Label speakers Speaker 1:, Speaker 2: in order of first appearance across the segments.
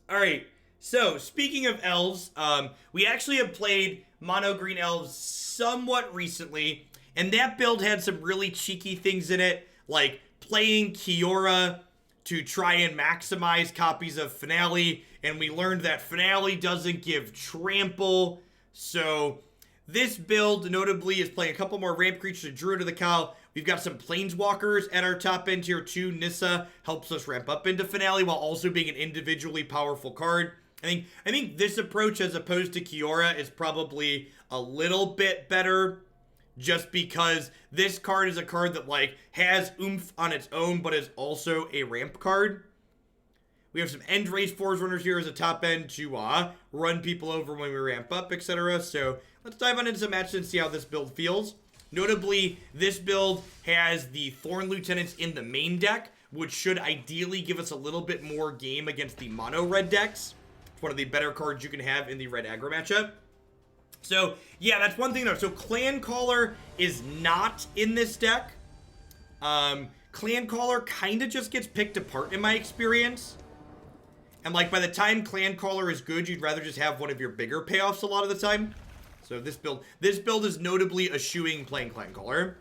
Speaker 1: All right. So speaking of elves, we actually have played mono green elves somewhat recently, and that build had some really cheeky things in it, like playing Kiora to try and maximize copies of Finale, and we learned that Finale doesn't give trample. So this build notably is playing a couple more ramp creatures to Druid of the Cowl. We've got some Planeswalkers at our top end here too. Nissa helps us ramp up into Finale while also being an individually powerful card. I think this approach as opposed to Kiora is probably a little bit better, just because this card is a card that like has oomph on its own but is also a ramp card. We have some End-Raze Forerunners here as a top end to run people over when we ramp up, etc. So let's dive on into some matches and see how this build feels. Notably, this build has the Thorn Lieutenants in the main deck, which should ideally give us a little bit more game against the mono red decks. It's one of the better cards you can have in the red aggro matchup. So, yeah, that's one thing though. So, Clan Caller is not in this deck. Clan Caller kind of just gets picked apart in my experience. And, like, by the time Clan Caller is good, you'd rather just have one of your bigger payoffs a lot of the time. So, this build is notably eschewing playing Clan Caller.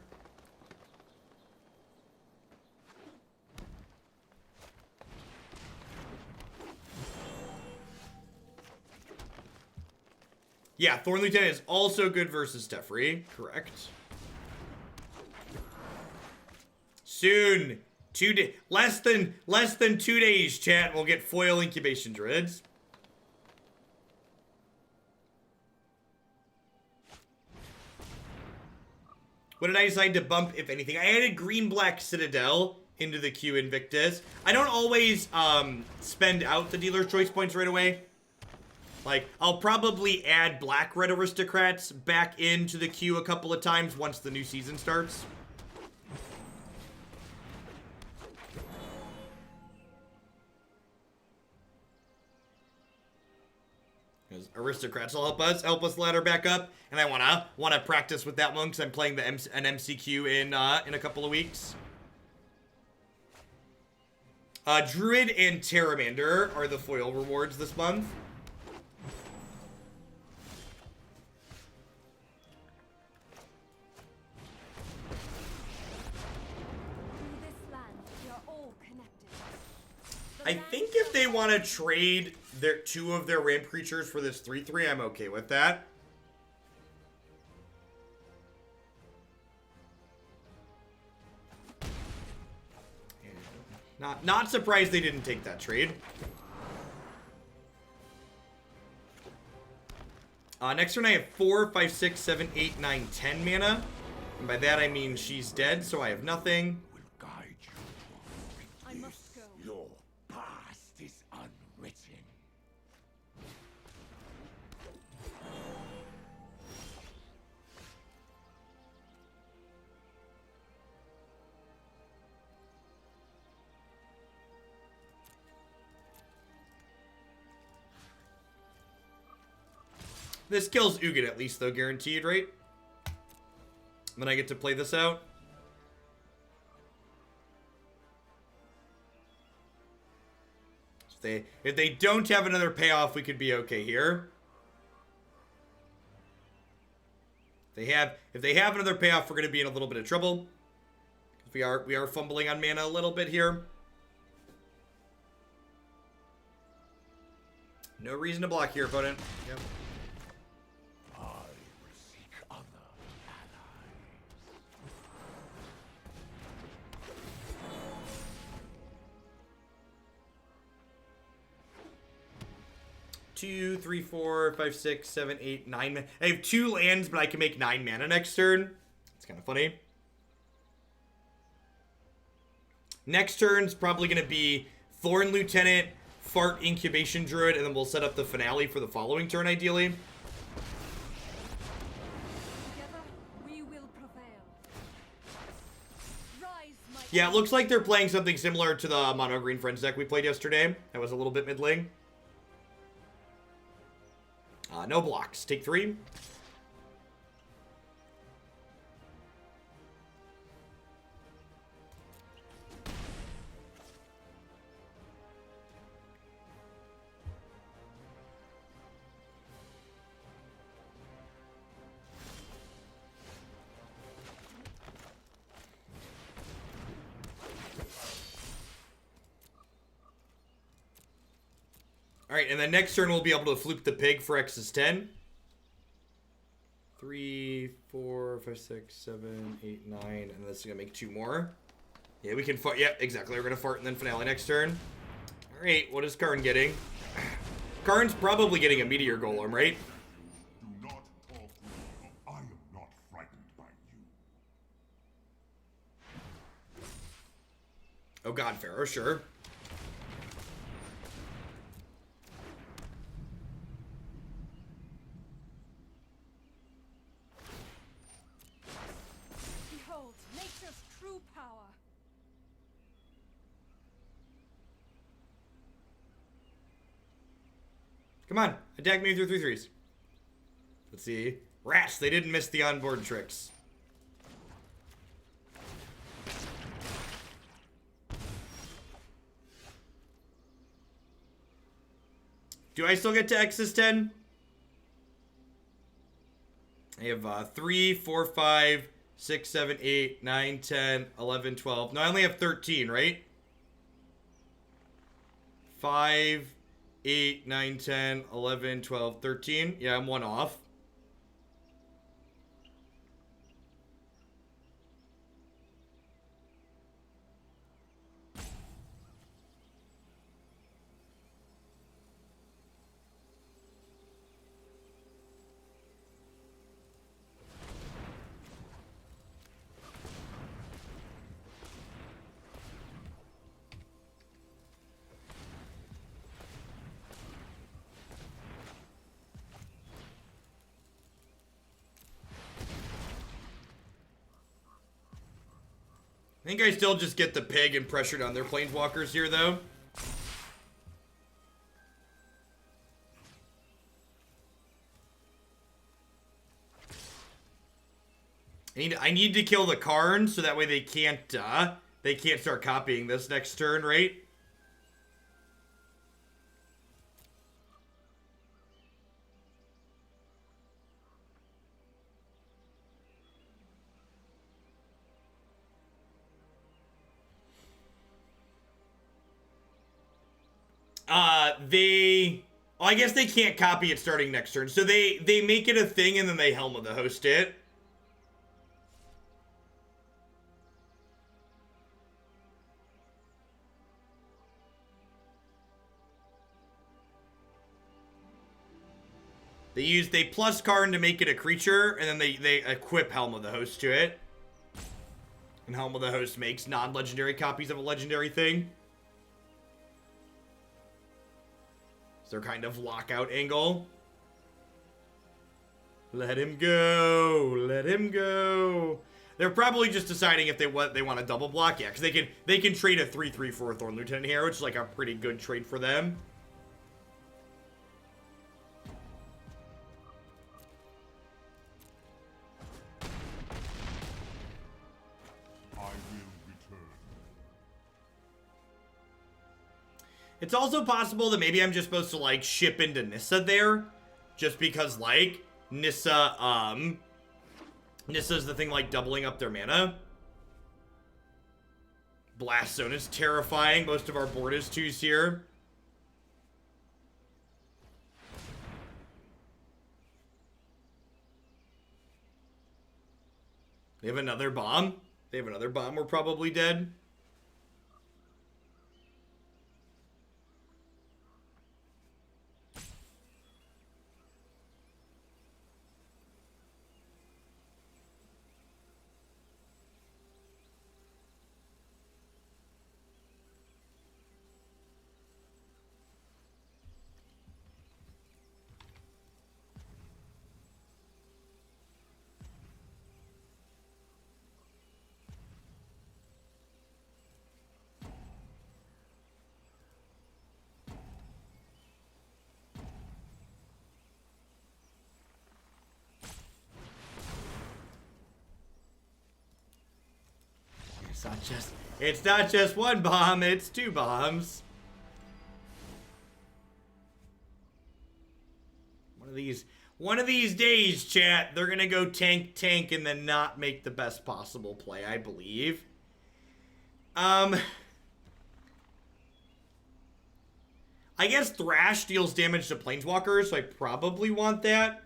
Speaker 1: Yeah, Thorn Lieutenant is also good versus Teferi. Correct. Soon. Less than 2 days, chat. We'll get foil Incubation Druids. What did I decide to bump, if anything? I added Green-Black Citadel into the queue Invictus. I don't always spend out the dealer's choice points right away. Like, I'll probably add Black-Red Aristocrats back into the queue a couple of times once the new season starts. Because Aristocrats will help us ladder back up, and I wanna practice with that one because I'm playing an MCQ in a couple of weeks. Druid and Pteramander are the foil rewards this month. I think if they want to trade two of their ramp creatures for this 3/3, I'm okay with that. Not surprised they didn't take that trade. Next turn I have 4, 5, 6, 7, 8, 9, 10 mana. And by that I mean she's dead, so I have nothing.
Speaker 2: I must go.
Speaker 3: Your past is unwritten.
Speaker 1: This kills Ugin at least, though, guaranteed, right? Then I get to play this out. If they don't have another payoff, we could be okay here. If they have another payoff, we're going to be in a little bit of trouble. We are fumbling on mana a little bit here. No reason to block here, opponent. Yep.
Speaker 3: I will seek other allies.
Speaker 1: 2, 3, 4, 5, 6, 7, 8, 9. I have 2 lands, but I can make 9 mana next turn. It's kind of funny. Next turn's probably going to be Thorn Lieutenant, Fart Incubation Druid, and then we'll set up the Finale for the following turn, ideally.
Speaker 2: Together we will prevail. Rise, my
Speaker 1: Yeah, it looks like they're playing something similar to the Mono Green Friends deck we played yesterday. That was a little bit middling. No blocks. Take 3. Alright, and then next turn we'll be able to floop the pig for X is 10. 3, 4, 5, 6, 7, 8, 9, and this is gonna make 2 more. Yeah, we can fart. Yep, exactly. We're gonna fart and then finale next turn. Alright, what is Karn getting? Karn's probably getting a Meteor Golem, right?
Speaker 3: Do not talk to me. I am not frightened by you.
Speaker 1: Oh god, Pharaoh, sure.
Speaker 2: Behold, nature's true power.
Speaker 1: Come on, attack me with your 3/3s. Let's see. Rats, they didn't miss the onboard tricks. Do I still get to X's 10? I have 3, 4, 5, 6, 7, 8, 9, 10, 11, 12. No, I only have 13, right? 5, 8, 9, 10, 11, 12, 13. Yeah, I'm 1 off. I think I still just get the pig and pressure down their planeswalkers here, though. I need to kill the Karn so that way they can't start copying this next turn, right? Oh, I guess they can't copy it starting next turn. So they make it a thing and then they Helm of the Host it. They plus Karn to make it a creature, and then they equip Helm of the Host to it. And Helm of the Host makes non-legendary copies of a legendary thing. It's their kind of lockout angle. Let him go. Let him go. They're probably just deciding if they want to double block. Yeah, because they can trade a 3/3 for a Thorn Lieutenant here, which is like a pretty good trade for them.
Speaker 3: I will return.
Speaker 1: It's also possible that maybe I'm just supposed to, like, ship into Nissa there. Just because, like, Nissa's the thing, like, doubling up their mana. Blast Zone is terrifying. Most of our board is 2s here. They have another bomb. They have another bomb. We're probably dead. It's not just one bomb, it's 2 bombs. One of these days, chat, they're gonna go tank and then not make the best possible play, I believe. I guess Thrash deals damage to Planeswalkers, so I probably want that.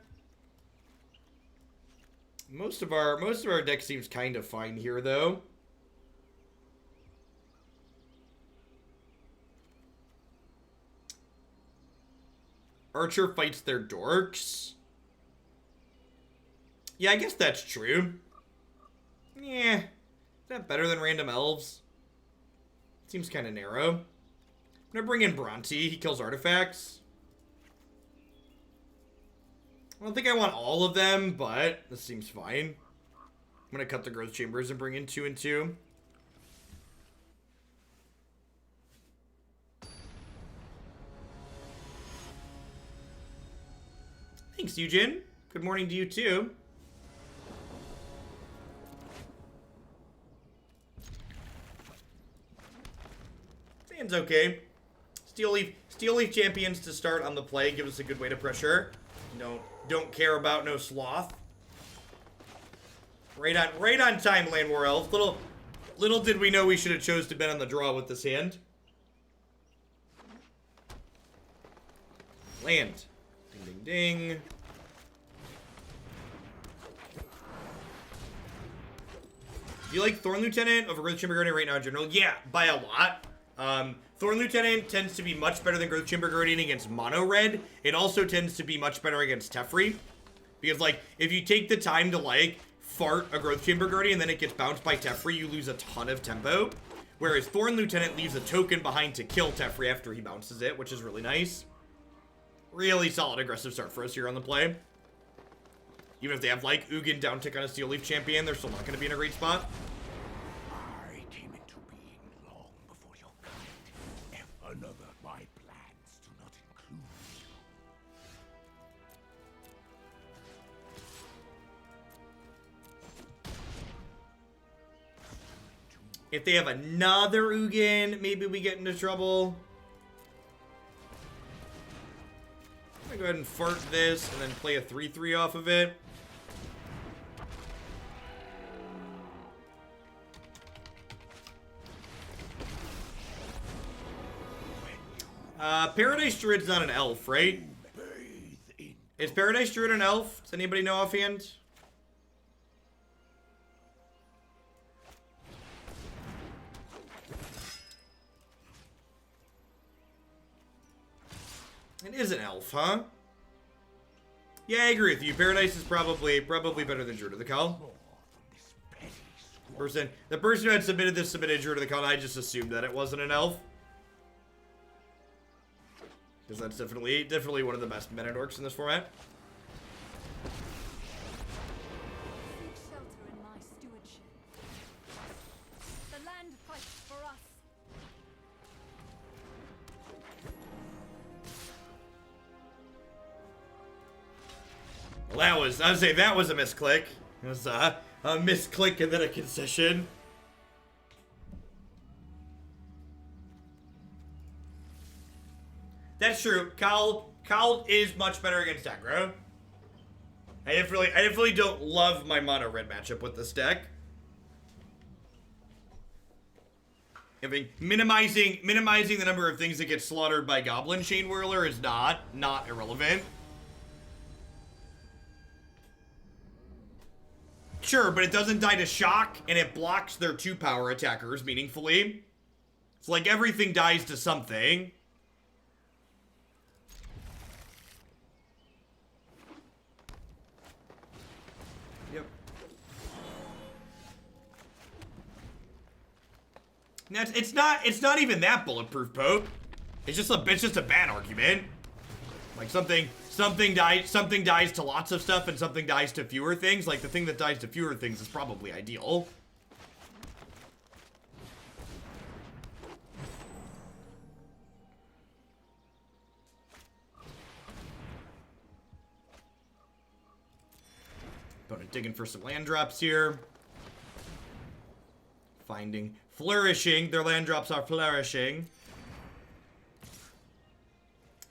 Speaker 1: Most of our deck seems kind of fine here, though. Archer fights their dorks. Yeah, I guess that's true. Yeah. Is that better than random elves? Seems kind of narrow. I'm gonna bring in Bronte. He kills artifacts. I don't think I want all of them, but this seems fine. I'm gonna cut the growth chambers and bring in 2 and 2. Thanks, Ugin. Good morning to you, too. Sand's okay. Steel Leaf Champions to start on the play. Give us a good way to pressure. Don't care about no sloth. Right on time, Llanowar Elves. Little did we know we should have chose to bet on the draw with this hand. Land. Ding, ding, ding. Do you like Thorn Lieutenant over Growth Chamber Guardian right now, General? Yeah, by a lot. Thorn Lieutenant tends to be much better than Growth Chamber Guardian against mono red. It also tends to be much better against Teferi. Because, like, if you take the time to, like, fart a Growth Chamber Guardian and then it gets bounced by Teferi, you lose a ton of tempo. Whereas Thorn Lieutenant leaves a token behind to kill Teferi after he bounces it, which is really nice. Really solid aggressive start for us here on the play. Even if they have, like, Ugin down tick on a Steel Leaf Champion, they're still not going to be in a great spot.
Speaker 3: I came into being long before your kind. If another, my plans do not include you.
Speaker 1: If they have another Ugin, maybe we get into trouble. I'm going to go ahead and fart this and then play a 3-3 off of it. Paradise Druid's not an elf, right? Is Paradise Druid an elf? Does anybody know offhand? It is an elf, huh? Yeah, I agree with you. Paradise is probably better than Druid of the Cowl. The person who had submitted this submitted Druid of the Cowl, and I just assumed that it wasn't an elf. Because that's definitely one of the best meta dorks in this format.
Speaker 2: Seek shelter in my stewardship. The land fights for us.
Speaker 1: Well, I would say that was a misclick. It was a misclick and then a concession. That's true. Cowl is much better against aggro. I definitely don't love my mono red matchup with this deck. I mean, minimizing the number of things that get slaughtered by Goblin Chain Whirler is not irrelevant. Sure, but it doesn't die to shock, and it blocks their 2-power attackers meaningfully. It's like everything dies to something. Yep. Now, it's not even that bulletproof, Pope. It's just a bad argument. Like something dies to lots of stuff and something dies to fewer things. Like the thing that dies to fewer things is probably ideal. Opponent digging for some land drops here. Flourishing. Their land drops are flourishing.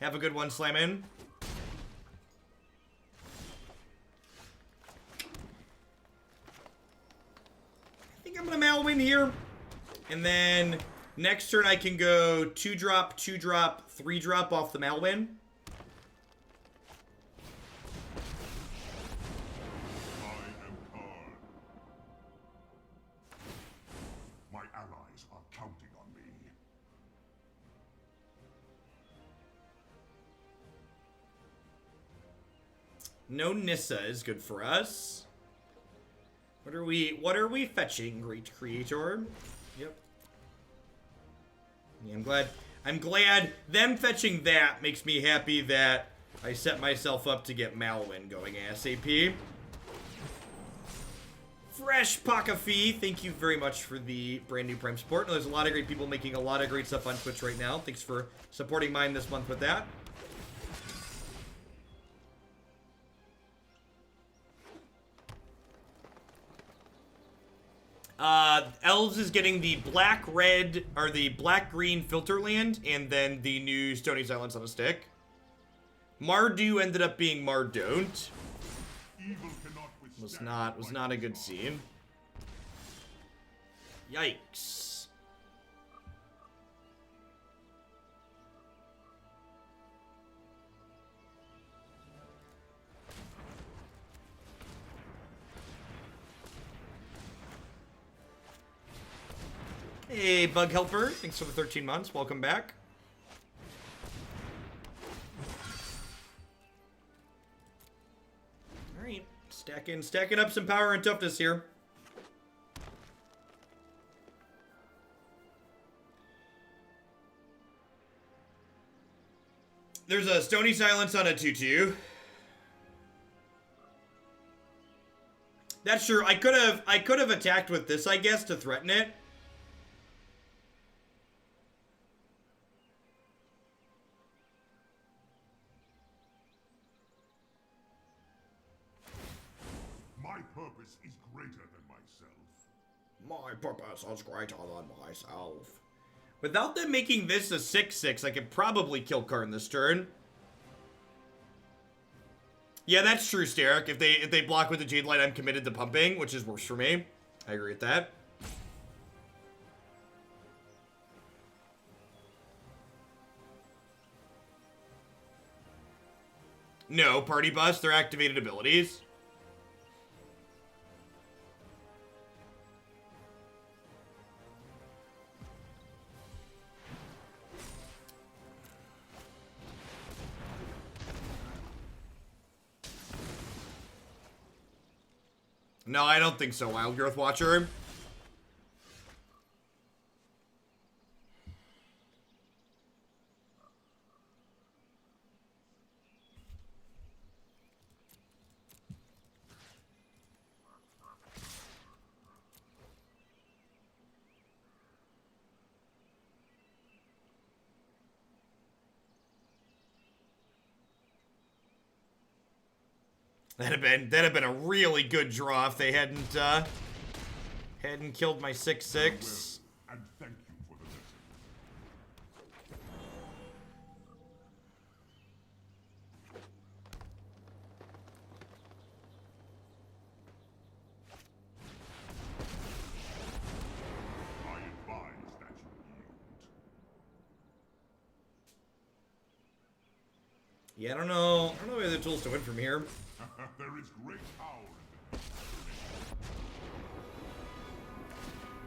Speaker 1: Have a good one, slam in. I think I'm gonna Marwyn here. And then next turn I can go 2-drop, 2-drop, 3-drop off the Marwyn.
Speaker 3: I am Karn. My allies are counting on me.
Speaker 1: No Nissa is good for us. What are we fetching, Great Creator? Yep. Yeah, I'm glad them fetching that makes me happy that I set myself up to get Marwyn going ASAP. Fresh Pakafi, thank you very much for the brand new Prime support. There's a lot of great people making a lot of great stuff on Twitch right now. Thanks for supporting mine this month with that. Elves is getting the black-red, or the black-green filter land, and then the new Stony Silence on a stick. Mardu ended up being Mardon't.
Speaker 3: Evil cannot
Speaker 1: Was not a good scene. Yikes. Hey, Bug Helper. Thanks for the 13 months. Welcome back. Alright. Stacking up some power and toughness here. There's a Stony Silence on a 2/2. That's true. I could have attacked with this, I guess, to threaten it.
Speaker 3: My purpose is greater than myself.
Speaker 1: My purpose is greater than myself. Without them making this a 6/6, I could probably kill Karn this turn. Yeah, that's true, Steric. If they block with the Jade Light, I'm committed to pumping, which is worse for me. I agree with that. No, Party Bus, they're activated abilities. No, I don't think so, Wild Growth Watcher. That'd have been a really good draw if they hadn't killed my 6/6.
Speaker 3: And thank you for the lesson. I advise that you yield.
Speaker 1: Yeah, I don't know if we have the tools to win from here.
Speaker 3: There is great power in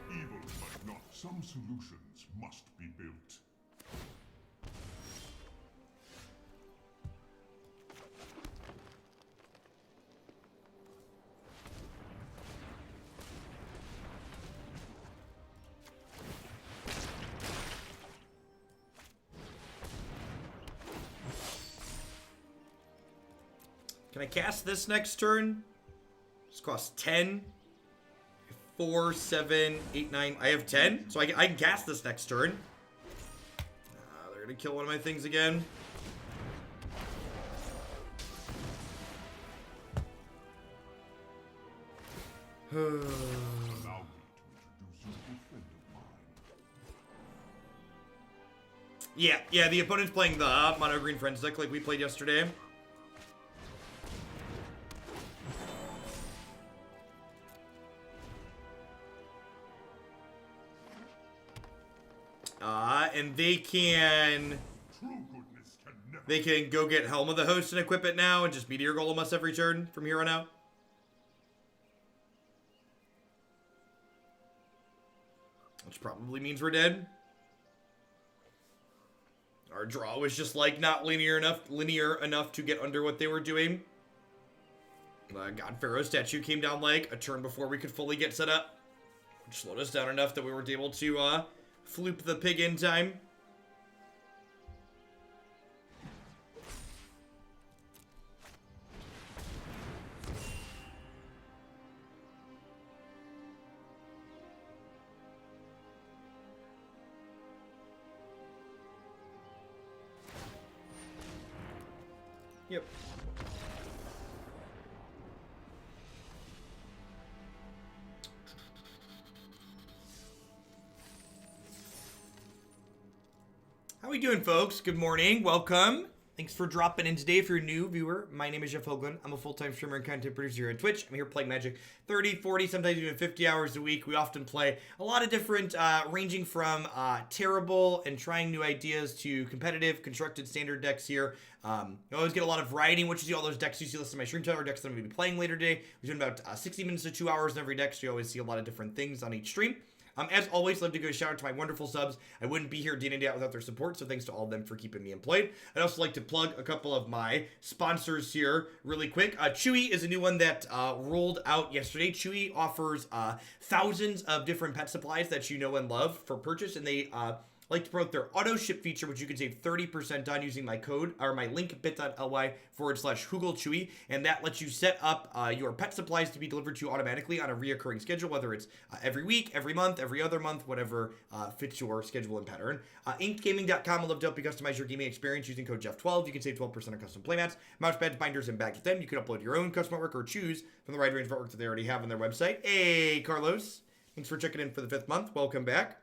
Speaker 3: the evil, but not. Some solutions must be built.
Speaker 1: Can I cast this next turn? This costs 10. 4, 7, 8, 9. I have 10, so I can cast this next turn. They're gonna kill one of my things again.
Speaker 3: Allow me to introduce you to a friend of mine.
Speaker 1: Yeah, the opponent's playing the Mono Green Friends deck like we played yesterday. And they can They can go get Helm of the Host and equip it now and just Meteor Golem us every turn from here on out. Which probably means we're dead. Our draw was just like not linear enough to get under what they were doing. God Pharaoh statue came down like a turn before we could fully get set up. Which slowed us down enough that we were able to floop the pig in time. Yep. How we doing, folks? Good morning. Welcome. Thanks for dropping in today. If you're a new viewer, my name is Jeff Hoagland. I'm a full-time streamer and content producer here on Twitch. I'm here playing Magic 30, 40, sometimes even 50 hours a week. We often play a lot of different, ranging from terrible and trying new ideas to competitive, constructed standard decks here. You always get a lot of variety in what you see all those decks you see listed on my stream channel, or decks that I'm going to be playing later today. We're doing about 60 minutes to 2 hours in every deck, so you always see a lot of different things on each stream. As always, love to give a shout out to my wonderful subs. I wouldn't be here day in and day out without their support, so thanks to all of them for keeping me employed. I'd also like to plug a couple of my sponsors here really quick. Chewy is a new one that rolled out yesterday. Chewy offers thousands of different pet supplies that you know and love for purchase, and they like to promote their auto ship feature, which you can save 30% on using my code or my link bit.ly/HoogleChewy, and that lets you set up your pet supplies to be delivered to you automatically on a reoccurring schedule, whether it's every week, every month, every other month, whatever fits your schedule and pattern. InkedGaming.com will love to help you customize your gaming experience using code Jeff12. You can save 12% on custom playmats, mouse pads, binders, and bags with them. You can upload your own custom artwork or choose from the wide range of artwork that they already have on their website. Hey, Carlos, thanks for checking in for the 5th month. Welcome back.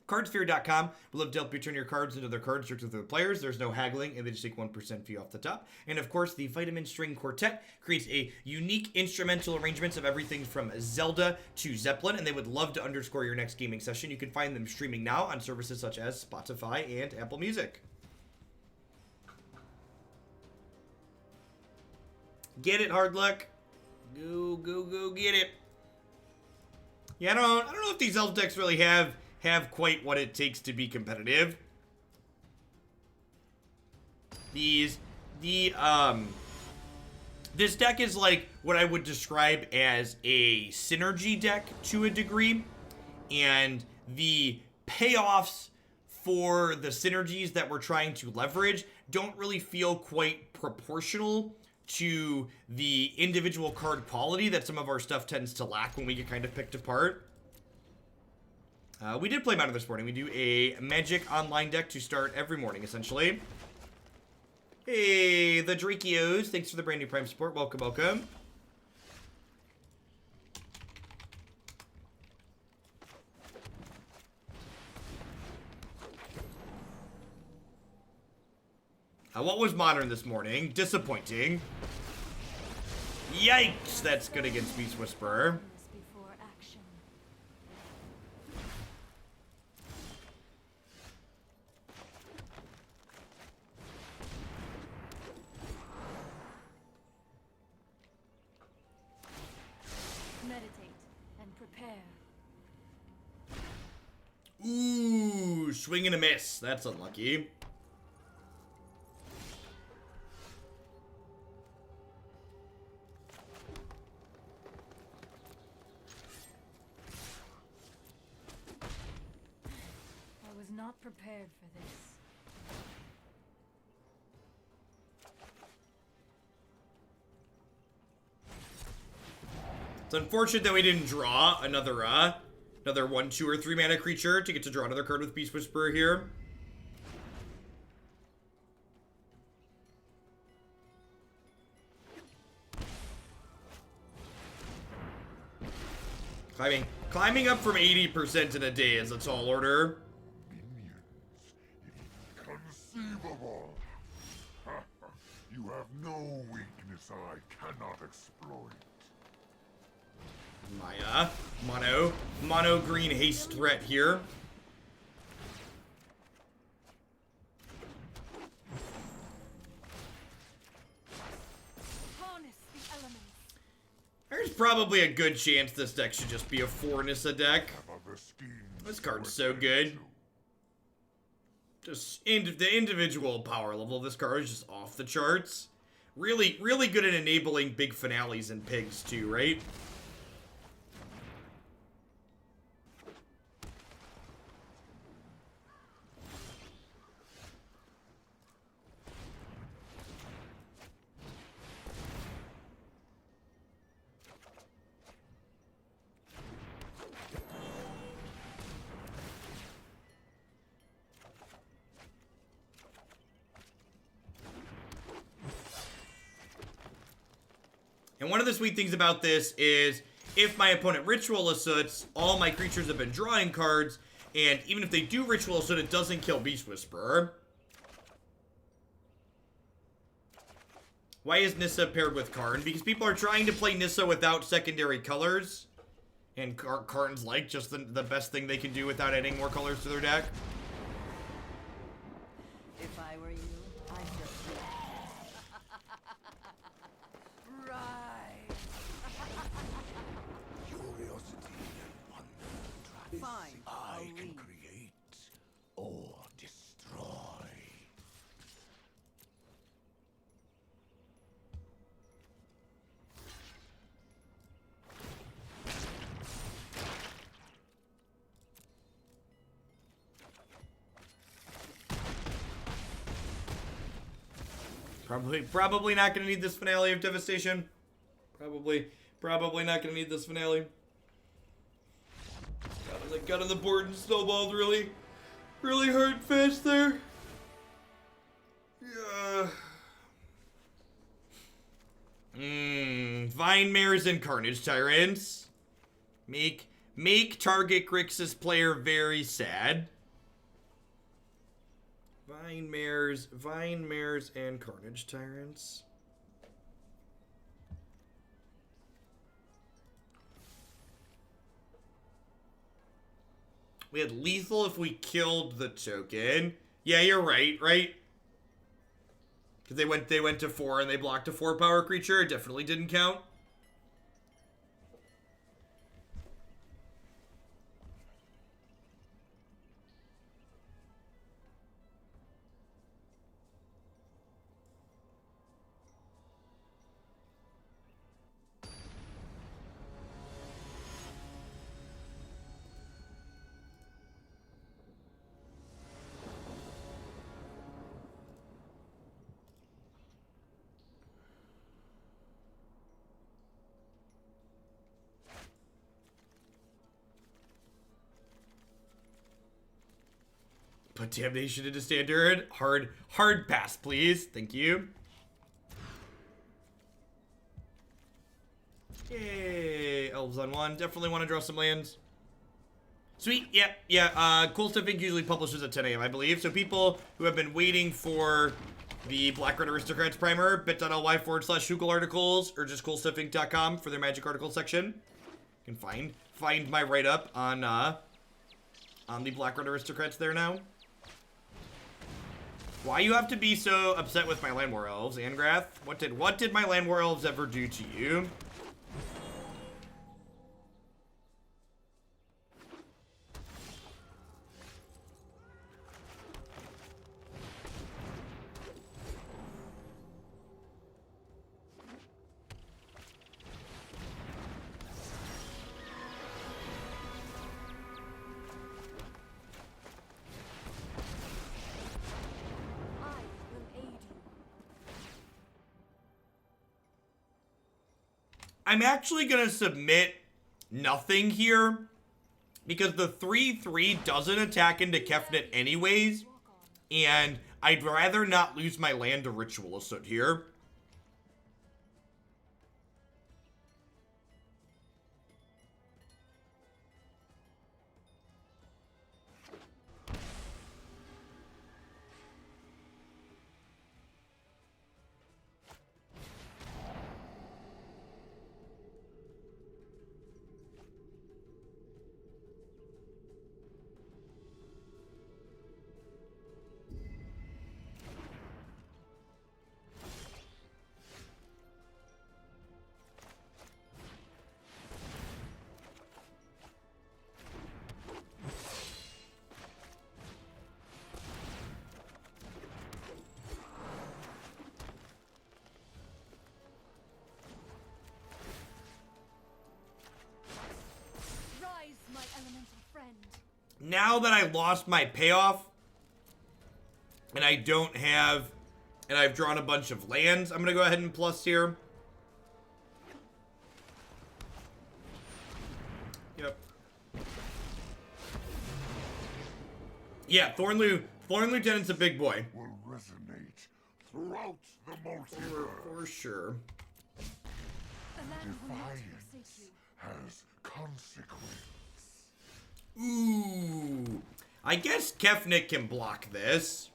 Speaker 1: Cardsphere.com will love to help you turn your cards into their cards directly to the players. There's no haggling, and they just take 1% fee off the top. And of course, the Vitamin String Quartet creates a unique instrumental arrangements of everything from Zelda to Zeppelin, and they would love to underscore your next gaming session. You can find them streaming now on services such as Spotify and Apple Music. Get it, Hard Luck. Go, go, go, get it. Yeah, I don't know if these elf decks really have quite what it takes to be competitive. This deck is like what I would describe as a synergy deck to a degree, and the payoffs for the synergies that we're trying to leverage don't really feel quite proportional to the individual card quality that some of our stuff tends to lack when we get kind of picked apart. We did play Modern this morning. We do a Magic Online deck to start every morning, essentially. Hey, the Drakios. Thanks for the brand new Prime support. Welcome, welcome. What was Modern this morning? Disappointing. Yikes, that's good against Beast Whisperer. Ooh, swing and a miss. That's unlucky.
Speaker 2: I was not prepared for this.
Speaker 1: It's unfortunate that we didn't draw another 1, 2, or 3 mana creature to get to draw another card with Beast Whisperer here. Climbing up from 80% in a day is a tall order.
Speaker 3: Inconceivable! You have no weakness I cannot exploit.
Speaker 1: My mono green haste threat here. probably a good chance this deck should just be a 4 Nissa deck. This card's so good. Just the individual power level of this card is just off the charts. Really, really good at enabling big finales and pigs too, right? And one of the sweet things about this is if my opponent Ritual Assuts, all my creatures have been drawing cards, and even if they do Ritual Assout, it doesn't kill Beast Whisperer. Why is Nissa paired with Karn? Because people are trying to play Nissa without secondary colors, and Karn's like just the best thing they can do without adding more colors to their deck.
Speaker 4: If I were you, I'd just right.
Speaker 3: Curiosity and wonder.
Speaker 4: Fine.
Speaker 3: I can create or destroy.
Speaker 1: Probably not gonna need this Finale of Devastation. Probably not gonna need this finale. Got on the board and snowballed really hard fast there. Yeah. Vine Mares and Carnage Tyrants. Make target Grixis player very sad. Vine Mares, and Carnage Tyrants. We had lethal if we killed the token. Yeah, you're right? Because they went to 4 and they blocked a 4 power creature. It definitely didn't count. Put Damnation into standard. Hard pass, please. Thank you. Yay. Elves on 1. Definitely want to draw some lands. Sweet. Yeah. Cool Stuff Inc. usually publishes at 10 a.m., I believe. So people who have been waiting for the Black Red Aristocrats primer, bit.ly/Hugel articles, or just coolstuffinc.com for their Magic article section. You can find my write-up on the Black Red Aristocrats there now. Why you have to be so upset with my Llanowar Elves, Angrath? What did my Llanowar Elves ever do to you? I'm actually going to submit nothing here because the 3/3 doesn't attack into Kefnet anyways, and I'd rather not lose my land to Ritual Assault here. now that I lost my payoff, and I don't have, and I've drawn a bunch of lands, I'm going to go ahead and plus here. Yep. Yeah, Thorn Lieutenant's a big boy.
Speaker 3: Will resonate throughout the multiverse.
Speaker 1: For sure.
Speaker 2: The land will not forsake
Speaker 3: Defiance
Speaker 2: you.
Speaker 3: has consequence.
Speaker 1: Ooh. I guess Kefnik can block this.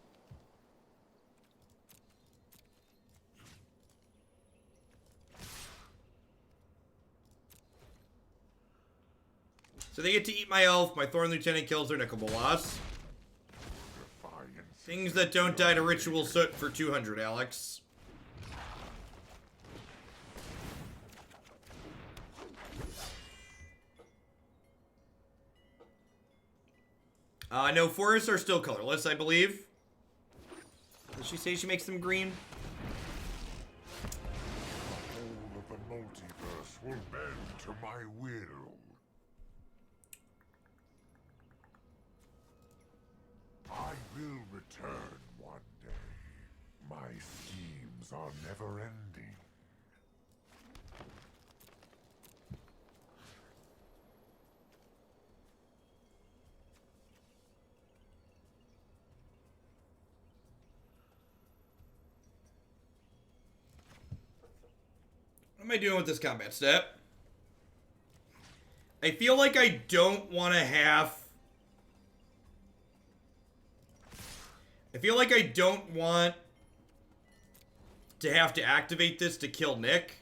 Speaker 1: So they get to eat my elf, my Thorn Lieutenant kills their Nickel Bolas.
Speaker 3: Defiance.
Speaker 1: Things that don't die to Ritual Soot for 200, Alex. No, forests are still colorless, I believe. Did she say she makes them green?
Speaker 3: The whole of the multiverse will bend to my will. I will return one day. My schemes are never ending.
Speaker 1: What am I doing with this combat step? I feel like I don't want to have... I feel like I don't want to have to activate this to kill Nick.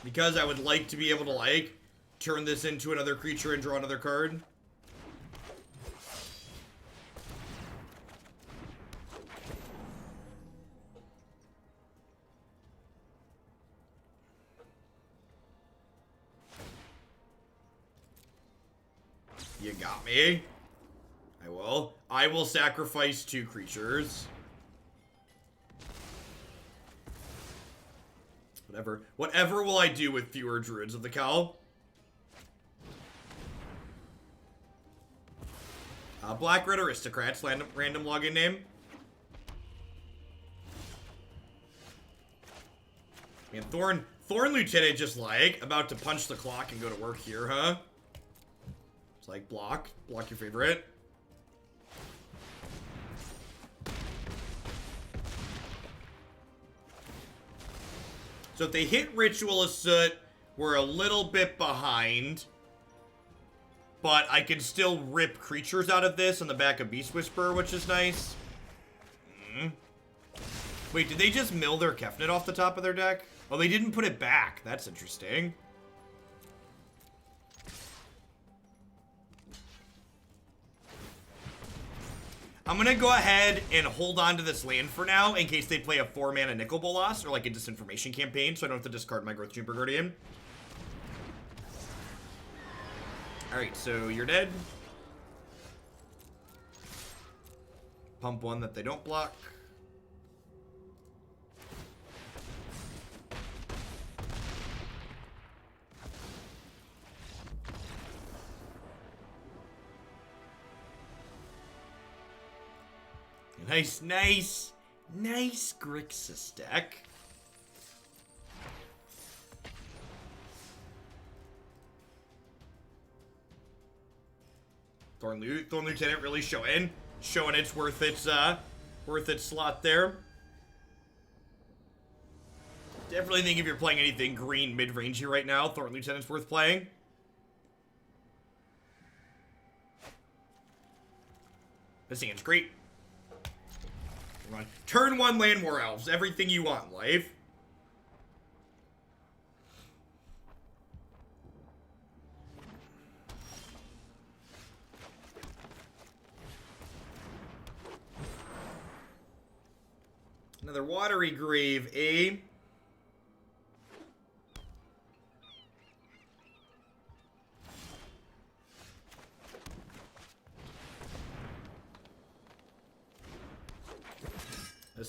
Speaker 1: Because I would like to be able to, like, turn this into another creature and draw another card. You got me. I will sacrifice 2 creatures. Whatever will I do with fewer Druids of the Cowl? Black Red Aristocrats, random login name. And Thorn Lieutenant just like about to punch the clock and go to work here, huh? It's like block your favorite. So if they hit Ritual of Soot, we're a little bit behind. But I can still rip creatures out of this on the back of Beast Whisperer, which is nice. Wait, did they just mill their Kefnet off the top of their deck? Oh, they didn't put it back. That's interesting. I'm going to go ahead and hold on to this land for now in case they play a 4-mana Nicol Bolas or like a Disinformation campaign, so I don't have to discard my Growth Chamber Guardian. Alright, so you're dead. Pump one that they don't block. Nice Grixis deck. Thorn Lieutenant really showing it's worth its slot there. Definitely think if you're playing anything green mid-range here right now, Thorn Lieutenant's worth playing. This hand's great. Turn 1 Llanowar Elves. Everything you want in life. Another Watery Grave, eh?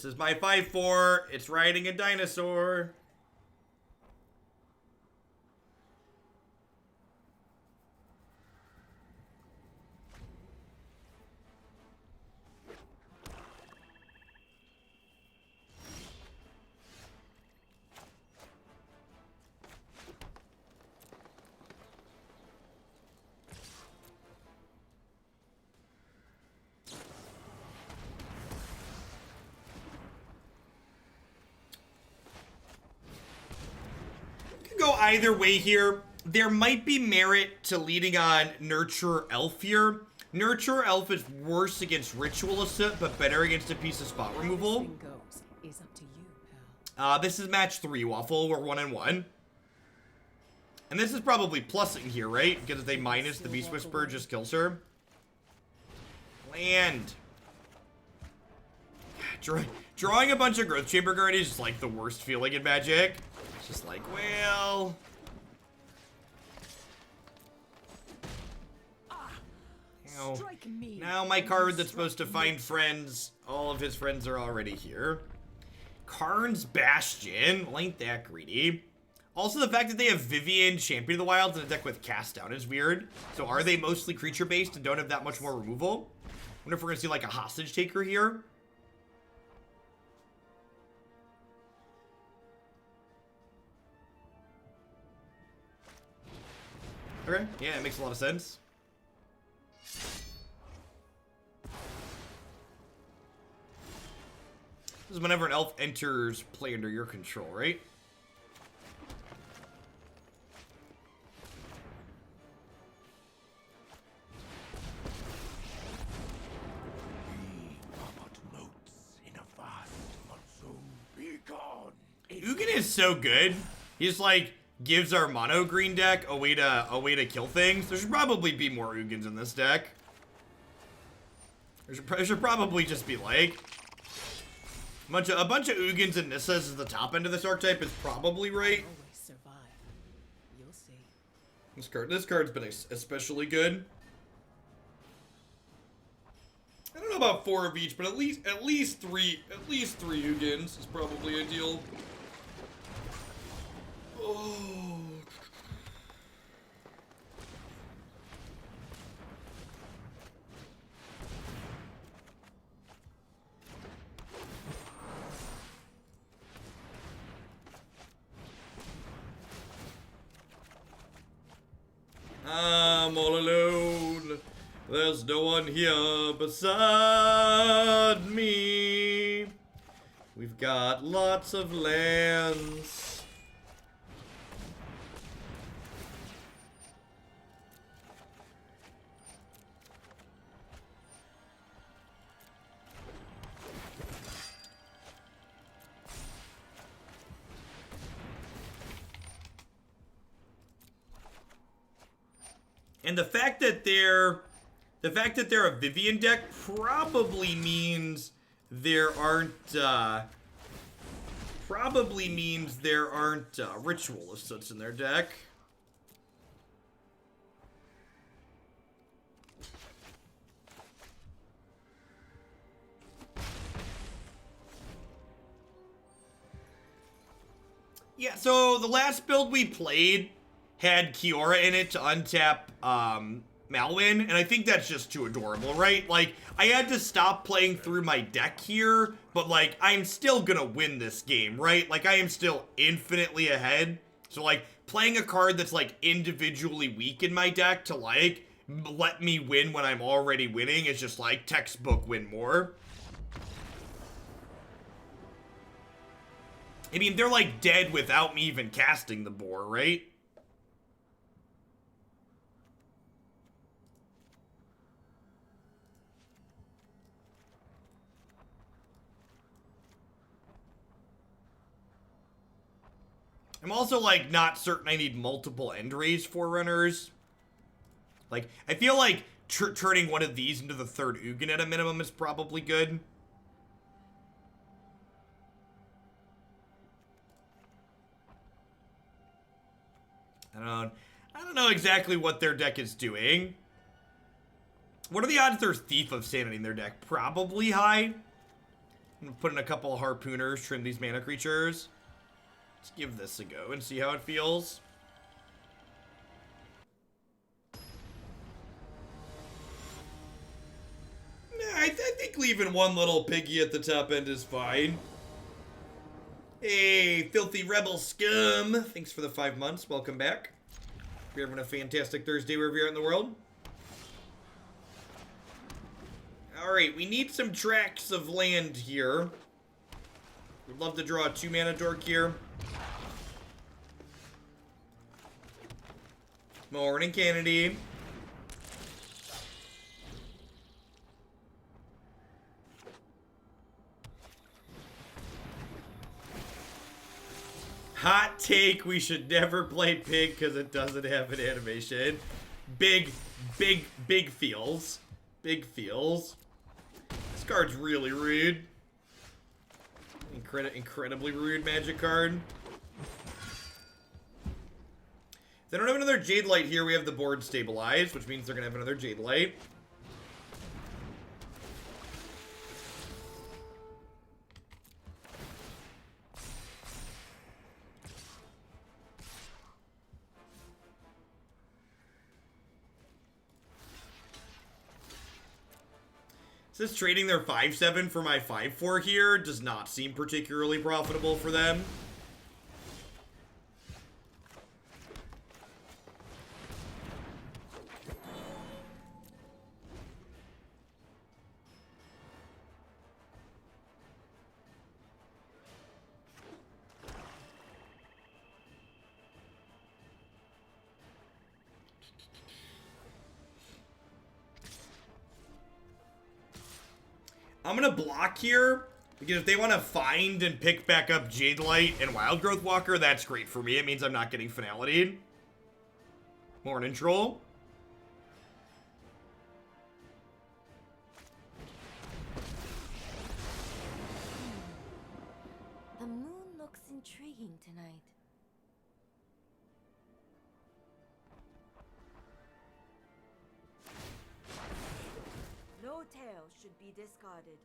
Speaker 1: This is my 5/4. It's riding a dinosaur. Go either way here. There might be merit to leading on Nurture Elf here. Nurture Elf is worse against Ritualist, but better against a piece of spot removal.
Speaker 4: Goes is up to you, pal.
Speaker 1: This is match 3, Waffle. We're 1-1. And this is probably plussing here, right? Because if they minus, the Beast Whisperer just kills her. Land. Drawing a bunch of Growth Chamber Guardians is like the worst feeling in Magic. It's just like, well... Now my card that's supposed to find friends, all of his friends are already here. Karn's Bastion. Well, ain't that greedy. Also, the fact that they have Vivian, Champion of the Wilds, in a deck with Cast Down is weird. So are they mostly creature-based and don't have that much more removal? I wonder if we're going to see, like, a Hostage Taker here. Okay, yeah, it makes a lot of sense. This is whenever an elf enters play under your control, right? Ugin is so good. He's like gives our mono green deck a way to kill things. There should probably be more Ugins in this deck. There should probably just be like a bunch of Ugins and Nissas is the top end of this archetype is probably right.
Speaker 4: Always survive. You'll see.
Speaker 1: This card's been especially good. I don't know about 4 of each, but at least 3 Ugins is probably ideal. Oh. I'm all alone. There's no one here beside me. We've got lots of lands. And the fact that they're a Vivian deck probably means there aren't Ritualists in their deck. Yeah, so the last build we played had Kiora in it to untap Marwyn, and I think that's just too adorable, right? Like, I had to stop playing through my deck here, but like, I'm still gonna win this game, right? Like, I am still infinitely ahead. So like, playing a card that's like individually weak in my deck to like, let me win when I'm already winning is just like textbook win more. I mean, they're like dead without me even casting the boar, right? I'm also, like, not certain I need multiple End-Raze Forerunners. Like, I feel like turning one of these into the third Ugin at a minimum is probably good. I don't know exactly what their deck is doing. What are the odds there's Thief of Sanity in their deck? Probably high. Put in a couple of Harpooners, trim these mana creatures. Let's give this a go and see how it feels. Nah, I think leaving one little piggy at the top end is fine. Hey, filthy rebel scum. Thanks for the 5 months. Welcome back. Hope you're having a fantastic Thursday wherever you're in the world. Alright, we need some tracts of land here. We'd love to draw a 2-mana dork here. Morning, Kennedy. Hot take, we should never play Pig because it doesn't have an animation. Big feels. Big feels. This card's really rude. Incredibly rude Magic card. If they don't have another Jade Light here, we have the board stabilized, which means they're going to have another Jade Light. Since trading their 5/7 for my 5/4 here does not seem particularly profitable for them. I'm gonna block here, because if they want to find and pick back up Jade Light and Wild Growth Walker, that's great for me. It means I'm not getting finality. Morning Troll.
Speaker 5: The moon looks intriguing tonight. No tail should be discarded.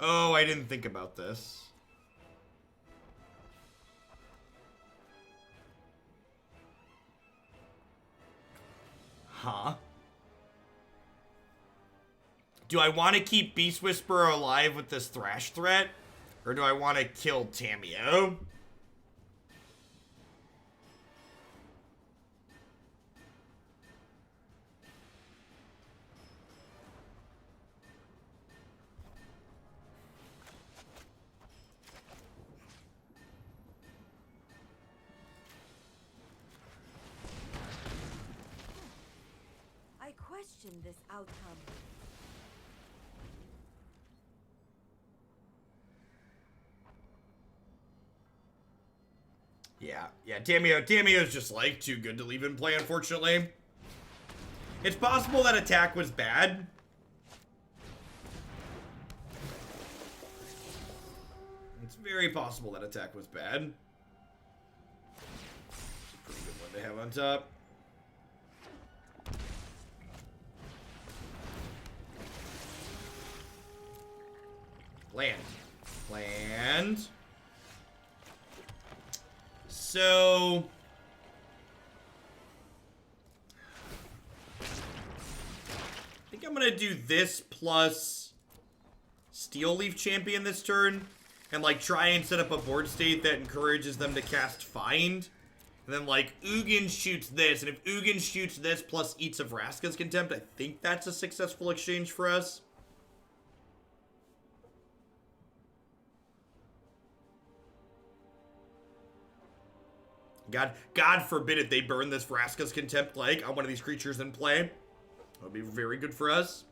Speaker 1: Oh, I didn't think about this. Huh? Do I want to keep Beast Whisperer alive with this Thrash threat? Or do I want to kill Tamiyo?
Speaker 5: I question this outcome.
Speaker 1: Yeah, Tamiyo's just like too good to leave in play, unfortunately. It's possible that attack was bad. It's very possible that attack was bad. It's a pretty good one to have on top. Land. So I think I'm gonna do this plus Steel Leaf Champion this turn and like try and set up a board state that encourages them to cast Find. And then like Ugin shoots this, and if Ugin shoots this plus eats of Vraska's Contempt, I think that's a successful exchange for us. God forbid if they burn this Vraska's Contempt like on one of these creatures in play. That would be very good for us.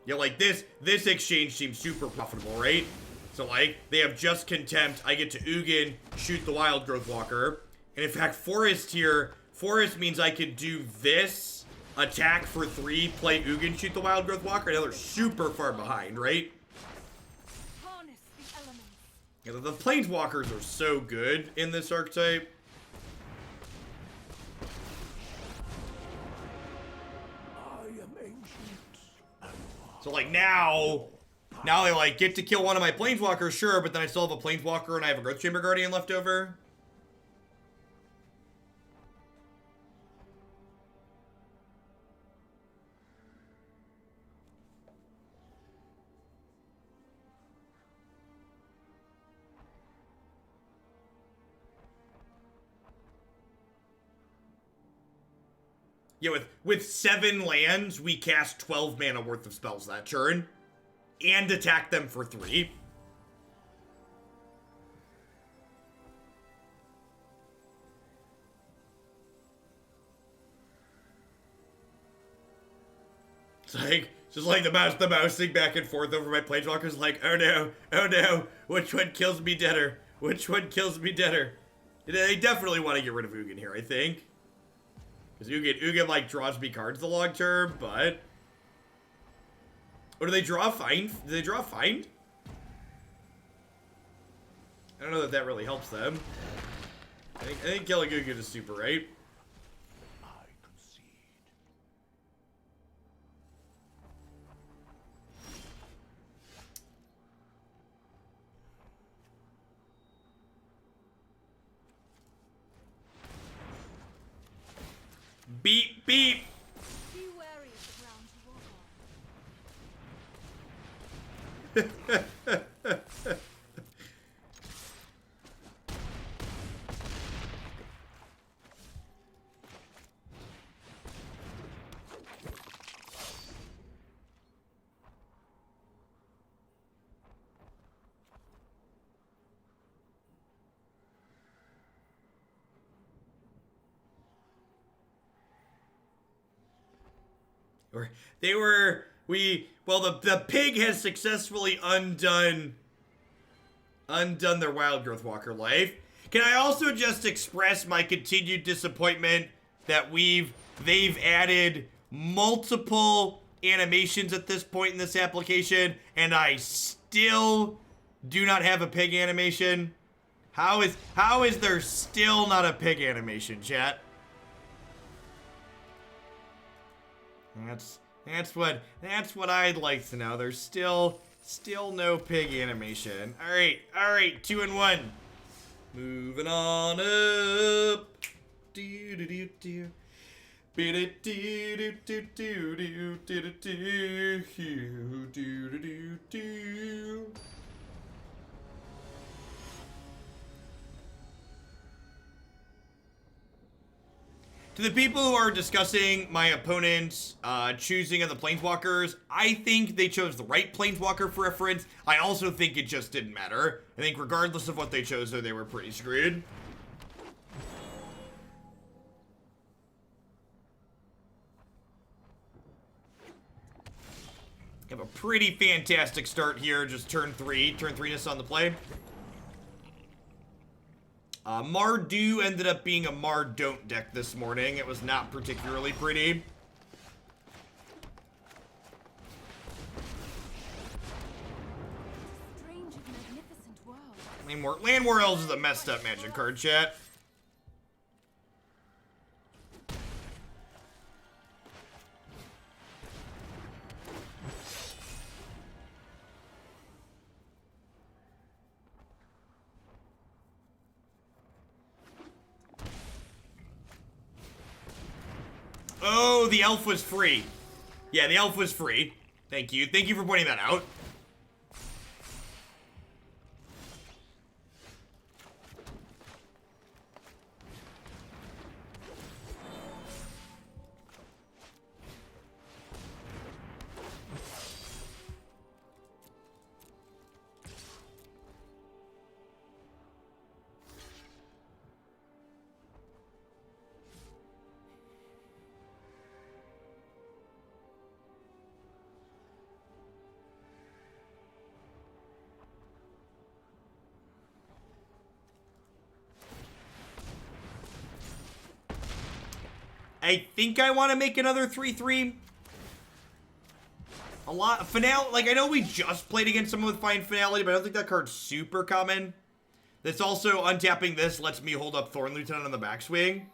Speaker 1: Yeah, like this exchange seems super profitable, right? So, like, they have just Contempt. I get to Ugin, shoot the Wild Growth Walker. And in fact, Forest here, Forest means I could do this, attack for 3, play Ugin, shoot the Wild Growth Walker. Now they're super far behind, right?
Speaker 2: Harness the elements.
Speaker 1: Yeah, the Planeswalkers are so good in this archetype.
Speaker 3: I am ancient.
Speaker 1: So, like, now I, like, get to kill one of my Planeswalkers, sure, but then I still have a Planeswalker and I have a Growth Chamber Guardian left over. Yeah, with 7 lands, we cast 12 mana worth of spells that turn. And attack them for 3. It's like, just like the mousing back and forth over my Planeswalkers, like, oh no, which one kills me deader? Which one kills me deader? They definitely want to get rid of Ugin here, I think. Because Ugin, like, draws me cards the long term, but... Or do they draw Find? Do they draw Find? I don't know that really helps them. I think killing Ugin is super, right?
Speaker 3: I concede.
Speaker 1: Beep, beep!
Speaker 2: Be wary of the ground you walk on.
Speaker 1: The pig has successfully undone their Wild Growth Walker life. Can I also just express my continued disappointment that they've added multiple animations at this point in this application, and I still do not have a pig animation? How is there still not a pig animation, chat? That's what I'd like to know. There's still no pig animation. All right, 2 and 1. Moving on up. Do do do do. Do do do do do do do do do. To the people who are discussing my opponent's choosing of the Planeswalkers, I think they chose the right Planeswalker for reference. I also think it just didn't matter. I think regardless of what they chose, though, they were pretty screwed. Have a pretty fantastic start here, just turn 3 Nissa on the play. Mardu ended up being a Mar-Don't deck this morning. It was not particularly pretty.
Speaker 2: Strange and magnificent world.
Speaker 1: Llanowar Elves is a messed up Magic card, chat. Oh, the elf was free. Yeah, the elf was free. Thank you. Thank you for pointing that out. I think I want to make another 3/3. A lot. Finale, like, I know we just played against someone with Fine Finale, but I don't think that card's super common. That's also untapping this lets me hold up Thorn Lieutenant on the backswing.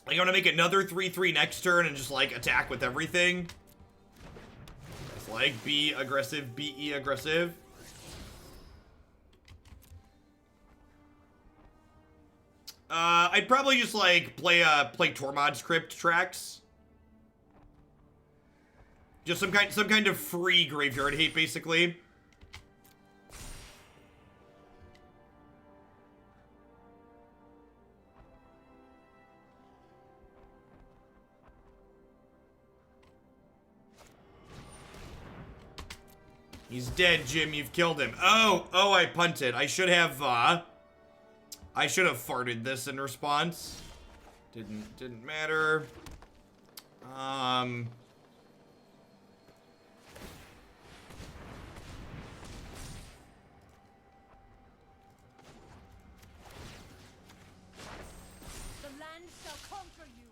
Speaker 1: Like, I want to make another 3/3 next turn and just, like, attack with everything. It's like, be aggressive, be aggressive. I'd probably just, like, play Tormod's Crypt tracks. Just some kind of free graveyard hate, basically. He's dead, Jim. You've killed him. Oh, I punted. I should have farted this in response. Didn't matter.
Speaker 2: The land shall conquer you.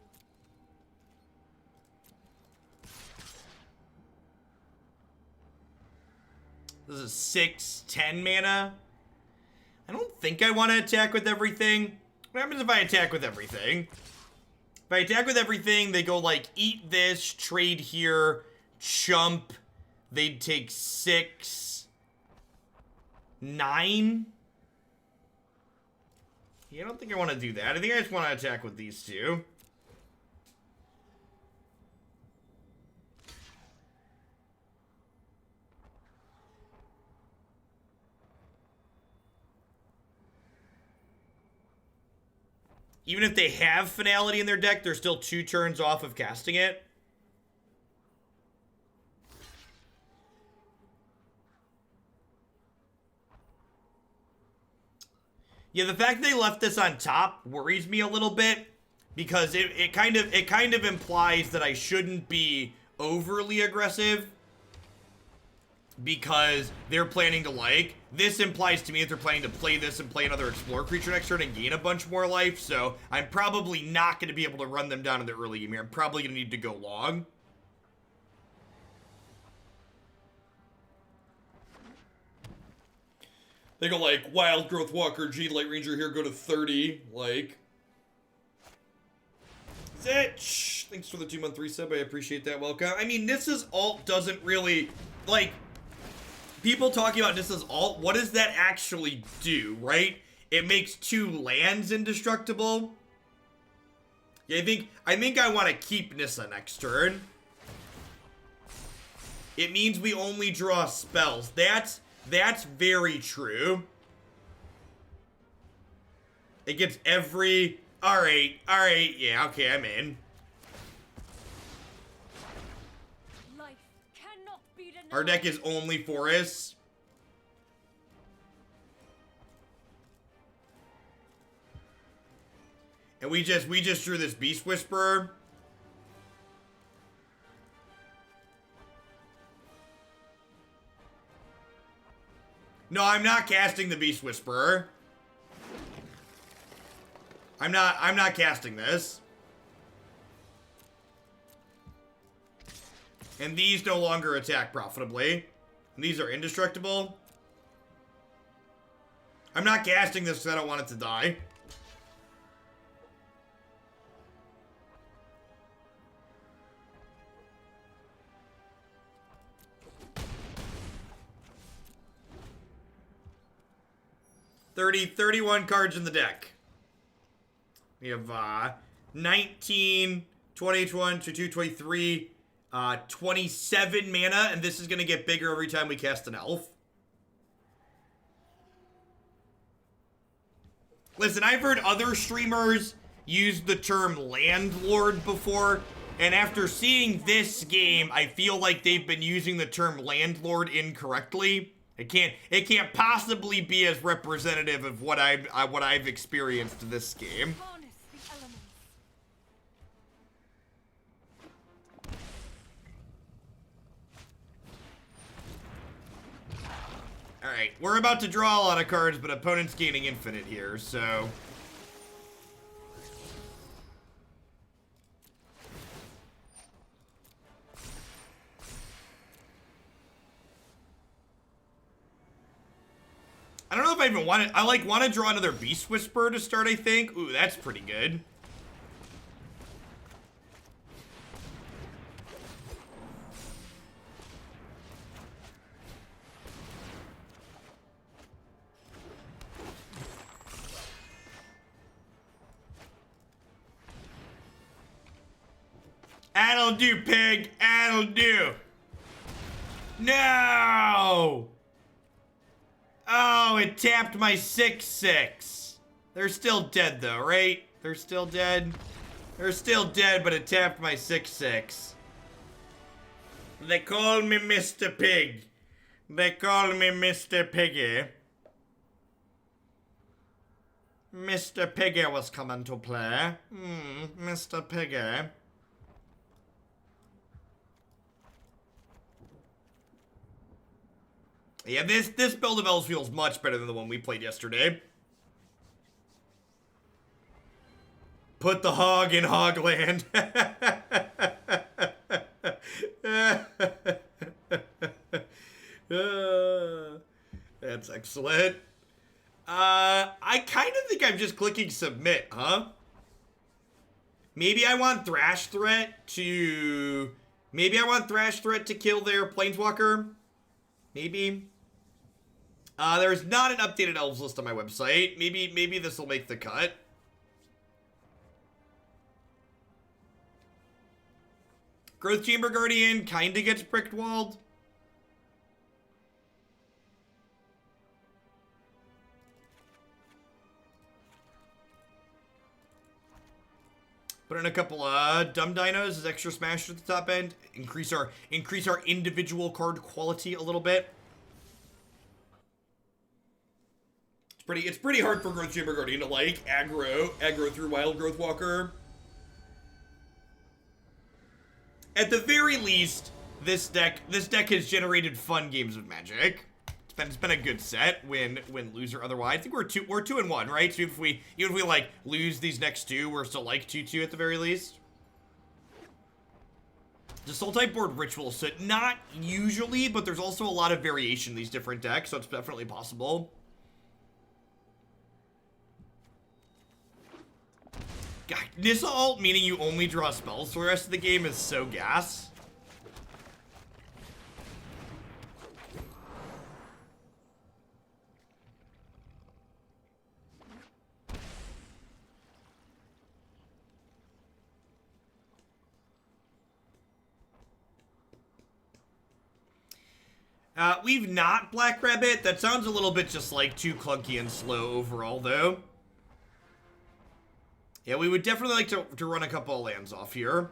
Speaker 1: This is 6/10 mana. I don't think I want to attack with everything. What happens if I attack with everything? If I attack with everything, they go like, eat this, trade here, chump. They'd take 6, 9. Yeah, I don't think I want to do that. I think I just want to attack with these two. Even if they have Finality in their deck, they're still 2 turns off of casting it. Yeah, the fact they left this on top worries me a little bit, because it kind of implies that I shouldn't be overly aggressive, because they're planning to, like, this implies to me that they're planning to play this and play another Explore creature next turn and gain a bunch more life, so I'm probably not going to be able to run them down in the early game here. I'm probably going to need to go long. They go like, Wild Growth Walker, G, Light Ranger here, go to 30, like. Zitch! Thanks for the 2-month resub, I appreciate that, welcome. I mean, Nissa's ult doesn't really, like, people talking about Nissa's ult, what does that actually do, right? It makes 2 lands indestructible. Yeah, I think I want to keep Nissa next turn. It means we only draw spells. That's very true. It gets every... Alright, yeah, okay, I'm in.
Speaker 2: Life cannot be denied.
Speaker 1: Our deck is only forests. And we just drew this Beast Whisperer. No, I'm not casting the Beast Whisperer. I'm not casting this. And these no longer attack profitably. And these are indestructible. I'm not casting this because I don't want it to die. 31 cards in the deck. We have 19, 21, 22, 23, 27 mana, and this is going to get bigger every time we cast an elf. Listen, I've heard other streamers use the term landlord before, and after seeing this game, I feel like they've been using the term landlord incorrectly. It can't possibly be as representative of what I've experienced this game.
Speaker 2: Harness the elements.
Speaker 1: Alright, we're about to draw a lot of cards, but opponent's gaining infinite here, so... I don't know if I even want to... I, like, want to draw another Beast Whisperer to start, I think. Ooh, that's pretty good. That'll do, pig. That'll do. No! Oh, it tapped my 6/6. They're still dead, though, right? They're still dead? They're still dead, but it tapped my 6/6. They call me Mr. Pig. They call me Mr. Piggy. Mr. Piggy was coming to play. Mr. Piggy. Yeah, this build of Elves feels much better than the one we played yesterday. Put the hog in Hogland. That's excellent. I kind of think I'm just clicking submit, huh? Maybe I want Thrash Threat to... Maybe I want Thrash Threat to kill their Planeswalker. Maybe. There's not an updated Elves list on my website. Maybe this will make the cut. Growth Chamber Guardian kind of gets brick walled. Put in a couple dumb dinos as extra smash at the top end. Increase our individual card quality a little bit. It's pretty hard for Growth Chamber Guardian to like aggro through Wild Growth Walker. At the very least, this deck has generated fun games of Magic. It's been a good set, win, lose, or otherwise. I think we're 2-1, right? So even if we like lose these next two, we're still like 2-2 at the very least. The Soul type board Ritual set, not usually, but there's also a lot of variation in these different decks, so it's definitely possible. God, Nissa ult, meaning you only draw spells for the rest of the game, is so gas. We've not Black Rabbit. That sounds a little bit just like too clunky and slow overall, though. Yeah, we would definitely like to run a couple of lands off here.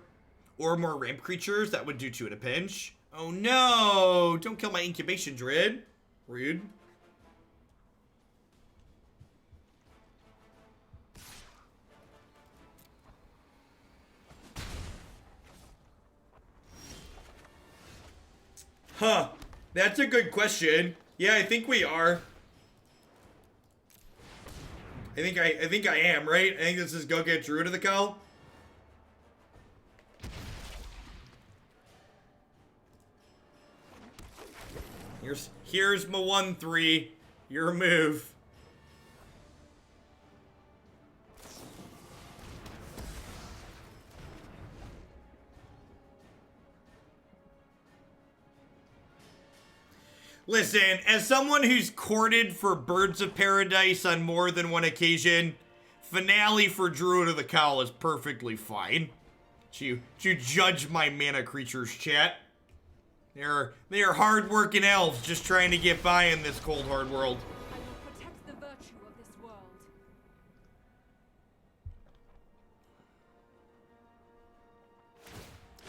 Speaker 1: Or more ramp creatures. That would do 2 at a pinch. Oh no! Don't kill my Incubation Druid. Rude. Huh. That's a good question. Yeah, I think we are. I think I am, right? I think this is go get Druid of the Cowl. Here's my 1/3. Your move. Listen, as someone who's courted for Birds of Paradise on more than one occasion, Finale for Druid of the Cowl is perfectly fine. To judge my mana creatures, chat. They are hard-working elves just trying to get by in this cold, hard world.
Speaker 2: I will protect the virtue of this world.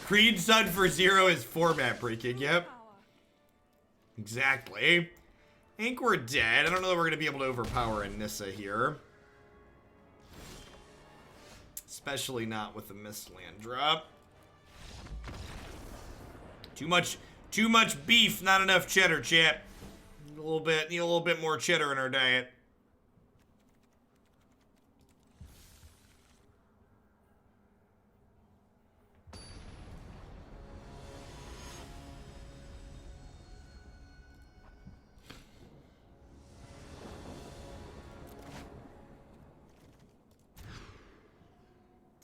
Speaker 1: Creed Sun for 0 is format breaking, yep. Exactly. I think we're dead. I don't know that we're going to be able to overpower a Nissa here. Especially not with the Mist Land drop. Too much beef, not enough cheddar, chat. Need a little bit more cheddar in our diet.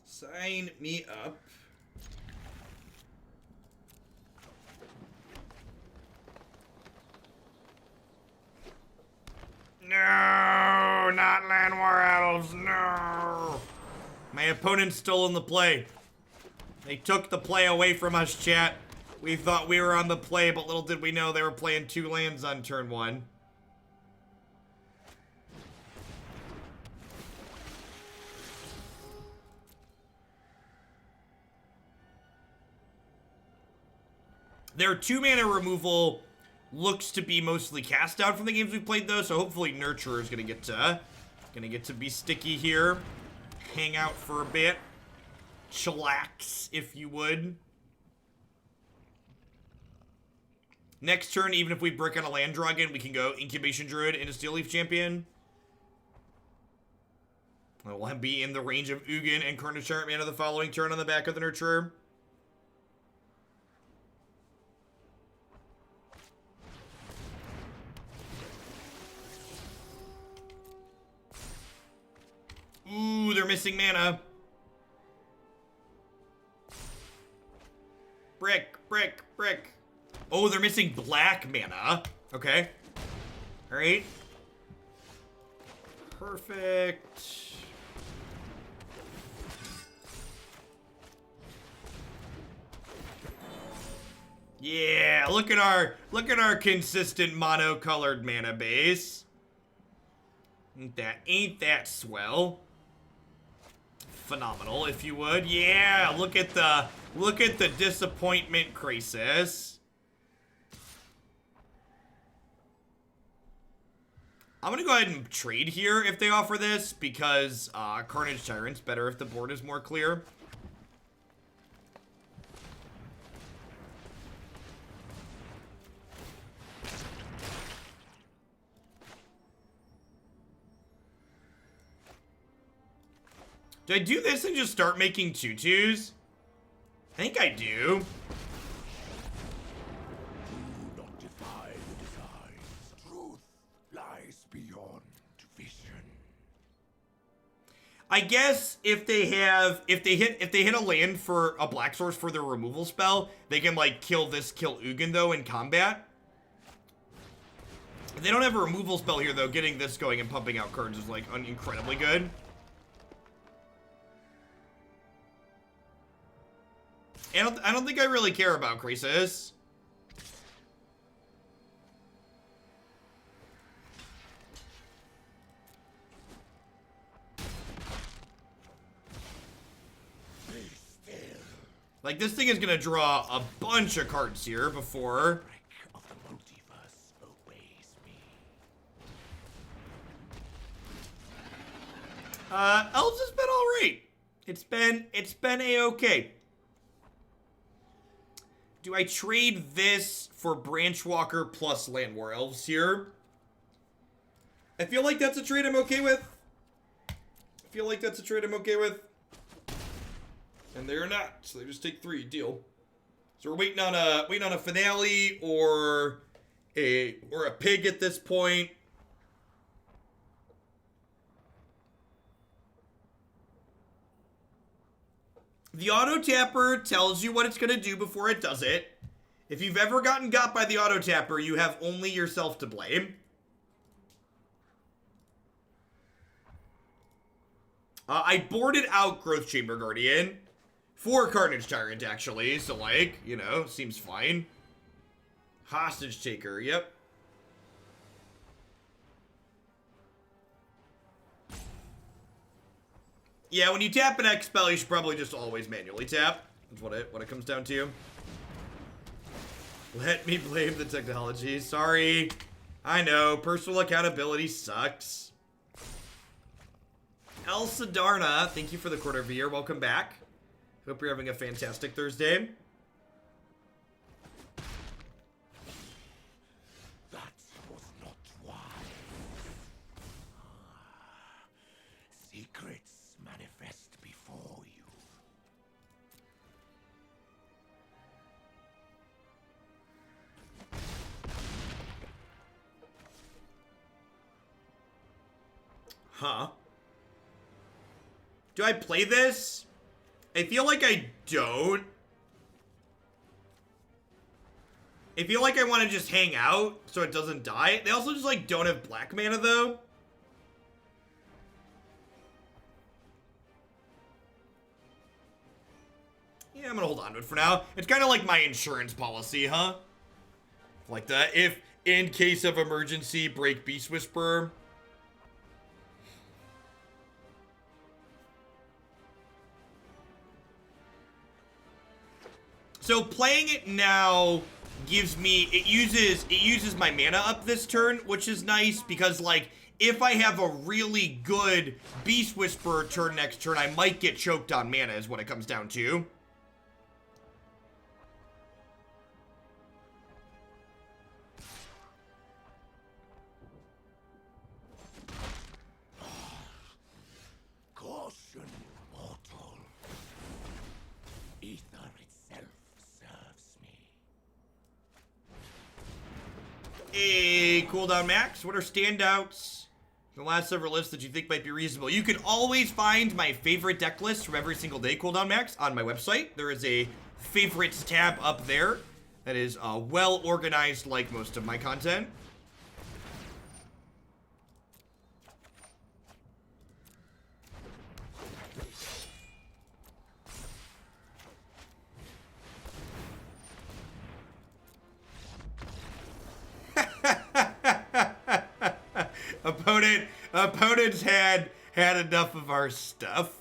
Speaker 1: Sign me up. No, not Llanowar Elves, no. My opponent's still in the play. They took the play away from us, chat. We thought we were on the play, but little did we know they were playing 2 lands on turn 1. Their 2-mana removal looks to be mostly cast out from the games we've played, though, so hopefully Nurturer is gonna get to be sticky here. Hang out for a bit. Chillax, if you would. Next turn, even if we brick on a land draw again, we can go Incubation Druid into Steel Leaf Champion. We'll be in the range of Ugin and Carnage Tyrant mana the following turn on the back of the Nurturer. Ooh, they're missing mana. Brick, brick, brick. Oh, they're missing black mana. Okay. All right. Perfect. Yeah, look at our consistent mono-colored mana base. Ain't that swell? Phenomenal, if you would. Yeah, look at the disappointment crisis. I'm gonna go ahead and trade here if they offer this, because Carnage Tyrant's better if the board is more clear. Do I do this and just start making 2/2s? I think I do.
Speaker 3: Do not defy the designs. Truth lies beyond vision.
Speaker 1: I guess if they hit a land for a black source for their removal spell, they can like kill Ugin though in combat. If they don't have a removal spell here though, getting this going and pumping out cards is like incredibly good. I don't think I really care about Crisis. Like, this thing is gonna draw a bunch of cards here before.
Speaker 3: Of the multiverse obeys me.
Speaker 1: Elves has been alright. It's been a-okay. Do I trade this for Branchwalker plus Llanowar Elves here? I feel like that's a trade I'm okay with. And they're not, so they just take 3. Deal. So we're waiting on a finale or a pig at this point. The auto tapper tells you what it's going to do before it does it. If you've ever gotten got by the auto tapper, you have only yourself to blame. I boarded out Growth Chamber Guardian for Carnage Tyrant, actually. So, like, you know, seems fine. Hostage Taker, yep. Yeah, when you tap an X spell, you should probably just always manually tap. That's what it comes down to. Let me blame the technology. Sorry. I know, personal accountability sucks. El Sidarna, thank you for the quarter of a year. Welcome back. Hope you're having a fantastic Thursday.
Speaker 3: That was
Speaker 1: Huh. Do I play this? I feel like I don't. I feel like I want to just hang out so it doesn't die. They also just, like, don't have black mana, though. Yeah, I'm gonna hold on to it for now. It's kind of like my insurance policy, huh? Like that. If, in case of emergency, break Beast Whisperer. So playing it now gives me, it uses my mana up this turn, which is nice because, like, if I have a really good Beast Whisperer turn next turn, I might get choked on mana is what it comes down to.
Speaker 3: Caution, mortal. Ether itself serves me.
Speaker 1: Hey, cooldown max. What are standouts from the last several lists that you think might be reasonable? You can always find my favorite deck list from every single day cooldown max on my website. There is a favorites tab up there that is well organized like most of my content. Opponents had enough of our stuff.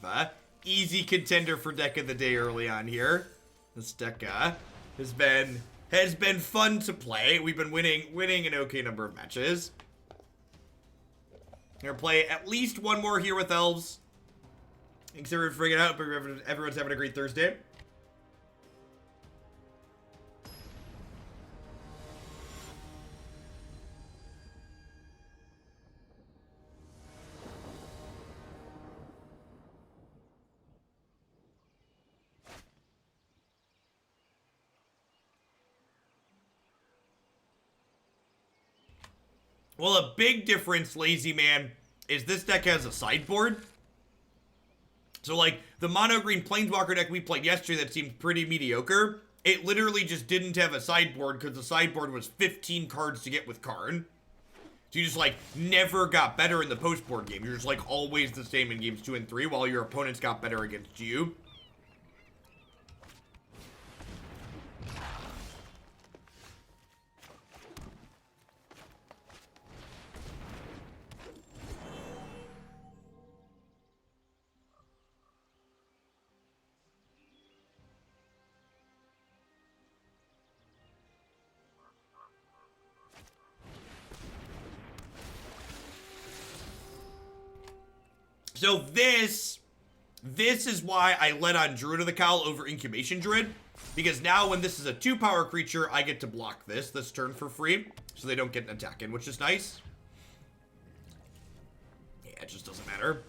Speaker 1: But easy contender for deck of the day early on here. This deck has been fun to play. We've been winning an okay number of matches. Gonna play at least one more here with Elves. Thanks everyone for freaking out. Everyone's having a great Thursday. Well, a big difference, Lazy Man, is this deck has a sideboard. So, like, the mono-green Planeswalker deck we played yesterday that seemed pretty mediocre, it literally just didn't have a sideboard because the sideboard was 15 cards to get with Karn. So you just, like, never got better in the post-board game. You're just, like, always the same in games 2 and 3 while your opponents got better against you. So this is why I led on Druid of the Cowl over Incubation Druid. Because now when this is a 2-power creature, I get to block this turn for free. So they don't get an attack in, which is nice. Yeah, it just doesn't matter.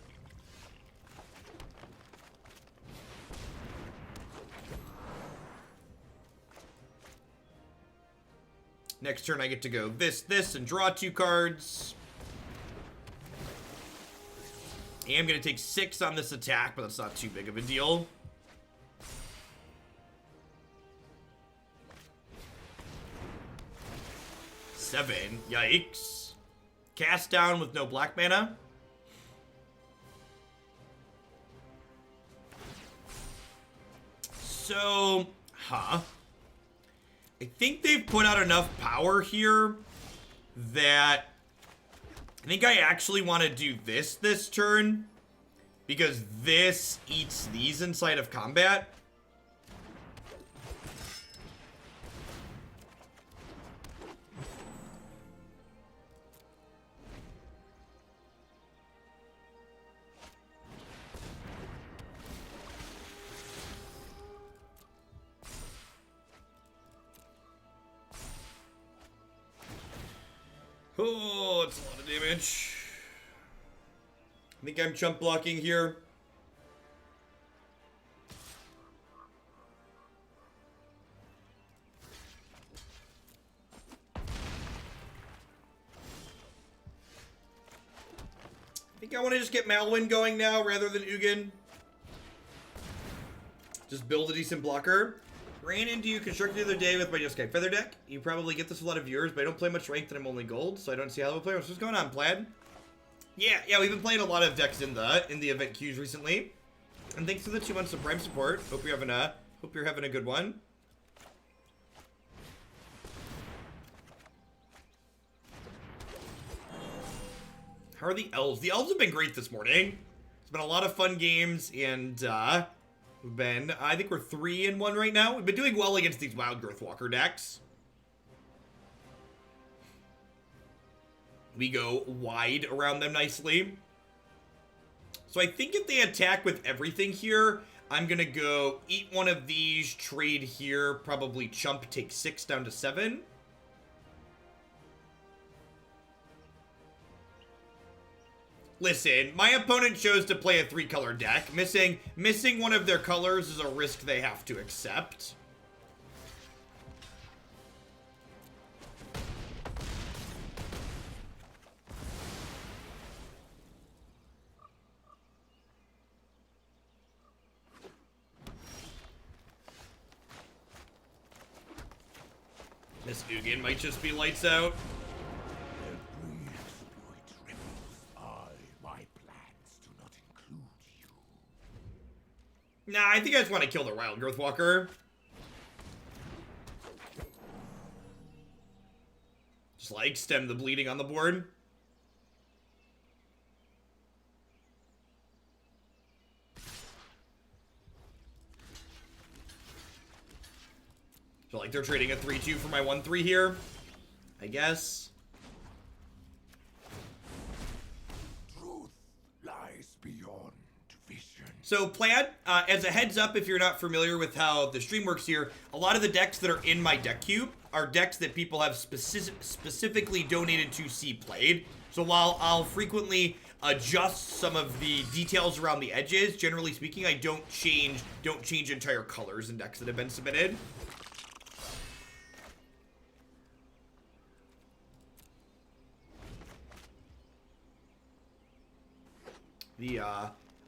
Speaker 1: Next turn I get to go this, and draw 2 cards. I am going to take 6 on this attack, but that's not too big of a deal. Seven. Yikes. Cast down with no black mana. So, I think they've put out enough power here that I think I actually want to do this turn because this eats these inside of combat. Oh, it's a lot of damage. I think I'm chump blocking here. think I want to just get Marwyn going now rather than Ugin. Just build a decent blocker. Ran into you constructed the other day with my Just Sky Feather deck. You probably get this with a lot of viewers, but I don't play much ranked and I'm only gold, so I don't see how to play. What's going on, Plaid? Yeah, we've been playing a lot of decks in the event queues recently. And thanks for the 2 months of Prime support. Hope you're having a good one. How are the elves? The elves have been great this morning. It's been a lot of fun games, and I think we're 3-1 right now. We've been doing well against these Wild Growth Walker decks. We go wide around them nicely. So I think if they attack with everything here, I'm going to go eat one of these, trade here, probably chump, take 6 down to 7. Listen, my opponent chose to play a 3-color deck. Missing one of their colors is a risk they have to accept. This Ugin might just be lights out.
Speaker 3: Every exploit rebels. My plans do not include you.
Speaker 1: Nah, I think I just want to kill the Wild Growth Walker. Just like stem the bleeding on the board. So like they're trading a 3-2 for my 1-3 here, I guess.
Speaker 3: Truth lies beyond vision.
Speaker 1: So Plaid, as a heads up, if you're not familiar with how the stream works here, a lot of the decks that are in my deck cube are decks that people have specifically donated to see played. So while I'll frequently adjust some of the details around the edges, generally speaking, I don't change entire colors in decks that have been submitted.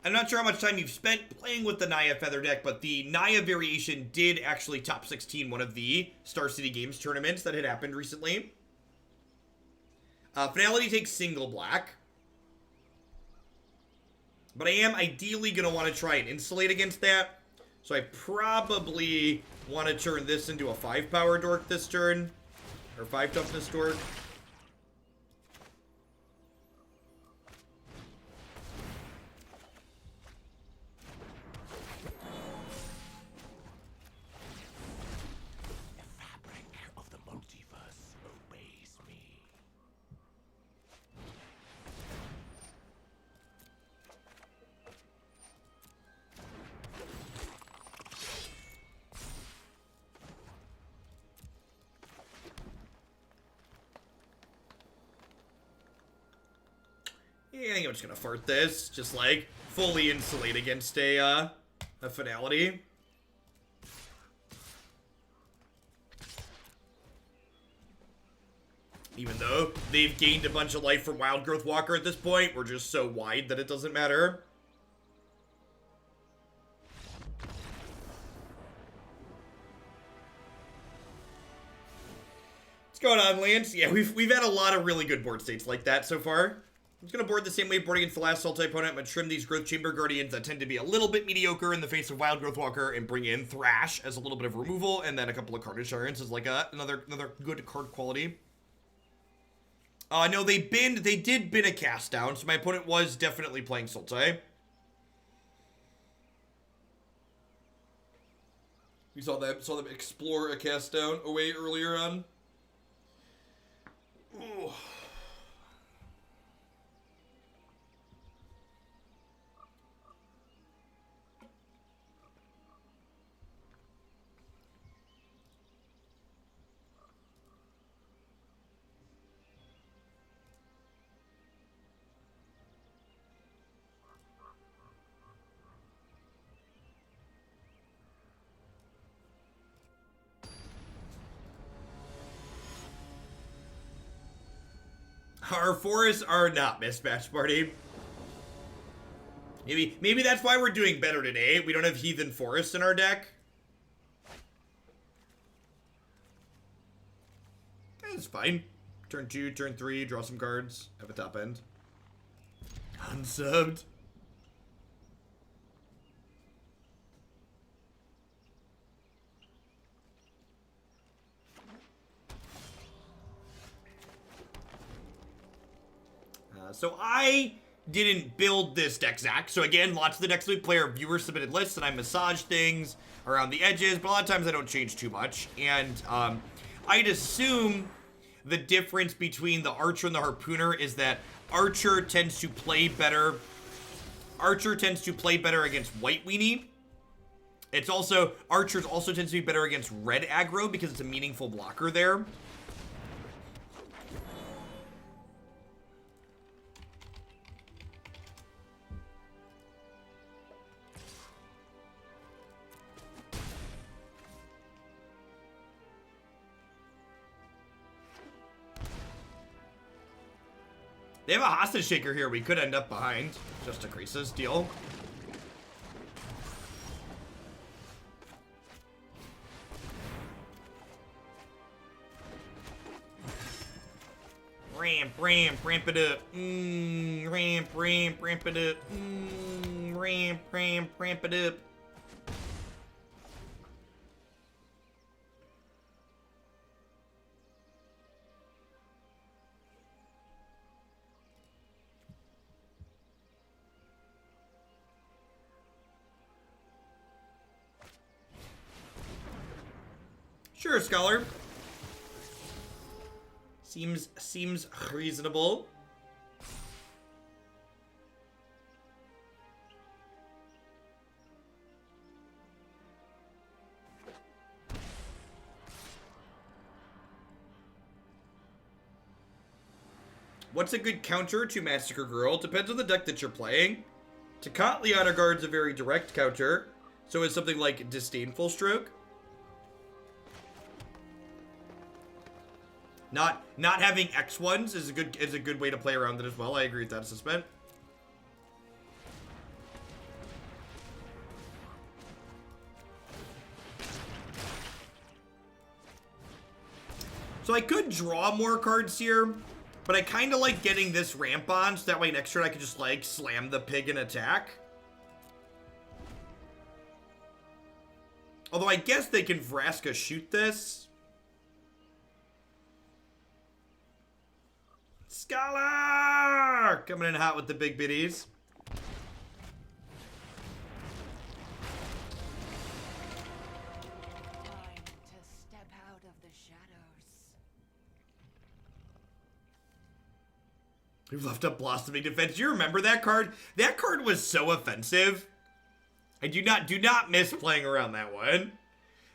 Speaker 1: I'm not sure how much time you've spent playing with the Naya Feather deck, but the Naya variation did actually top 16 one of the Star City Games tournaments that had happened recently. Finality takes single black. But I am ideally going to want to try and insulate against that. So I probably want to turn this into a 5-power dork this turn. Or 5-toughness dork. Yeah, I think I'm just gonna fart this. Just like fully insulate against a finality. Even though they've gained a bunch of life from Wild Growth Walker at this point, we're just so wide that it doesn't matter. What's going on, Lance? Yeah, we've had a lot of really good board states like that so far. I'm just going to board the same way board against the last Sultai opponent. I'm going to trim these Growth Chamber Guardians that tend to be a little bit mediocre in the face of Wild Growth Walker and bring in Thrash as a little bit of removal, and then a couple of Carnage Tyrants as like another good card quality. No, they did bin a cast down, so my opponent was definitely playing Sultai. We saw them explore a cast down away earlier on. Ooh. Our forests are not mismatched, party. Maybe that's why we're doing better today. We don't have Heathen Forest in our deck. It's fine. Turn 2, turn 3, draw some cards, have a top end. Unsubbed. So I didn't build this deck, Zach. So again, lots of the decks we play are viewer submitted lists, and I massage things around the edges, but a lot of times I don't change too much. And I'd assume the difference between the Archer and the Harpooner is that Archer tends to play better. Archer tends to play better against White Weenie. It's also, Archer also tends to be better against red aggro because it's a meaningful blocker there. They have a hostage shaker here. We could end up behind. Just decreases. Deal. Ramp it up. Ramp it up. Ramp it up. Sure, Scholar. Seems reasonable. What's a good counter to Massacre Girl? Depends on the deck that you're playing. Takot Liana Guard's a very direct counter, so it's something like Disdainful Stroke. Not having X1s is a good way to play around it as well. I agree with that assessment. So I could draw more cards here, but I kind of like getting this ramp on, so that way next turn I could just like slam the pig and attack. Although I guess they can Vraska shoot this. Scholar! Coming in hot with the big biddies.
Speaker 5: Time to step out of the shadows.
Speaker 1: We've left up Blossoming Defense. Do you remember that card? That card was so offensive. I do not miss playing around that one.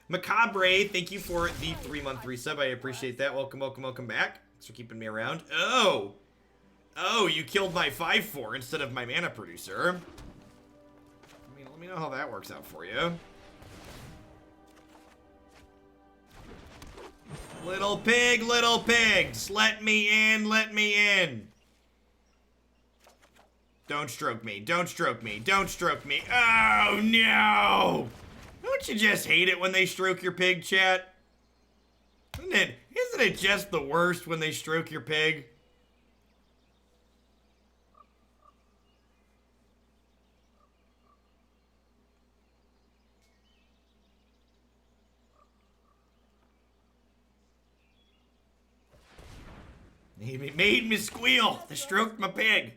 Speaker 1: Macabre, thank you for the 3-month resub. I appreciate that. Welcome back. Thanks for keeping me around. Oh, you killed my 5/4 instead of my mana producer. I mean, let me know how that works out for you. Little pigs, let me in. Don't stroke me. Oh, no. Don't you just hate it when they stroke your pig, chat? Isn't it just the worst when they stroke your pig? It made me squeal. They stroked my pig.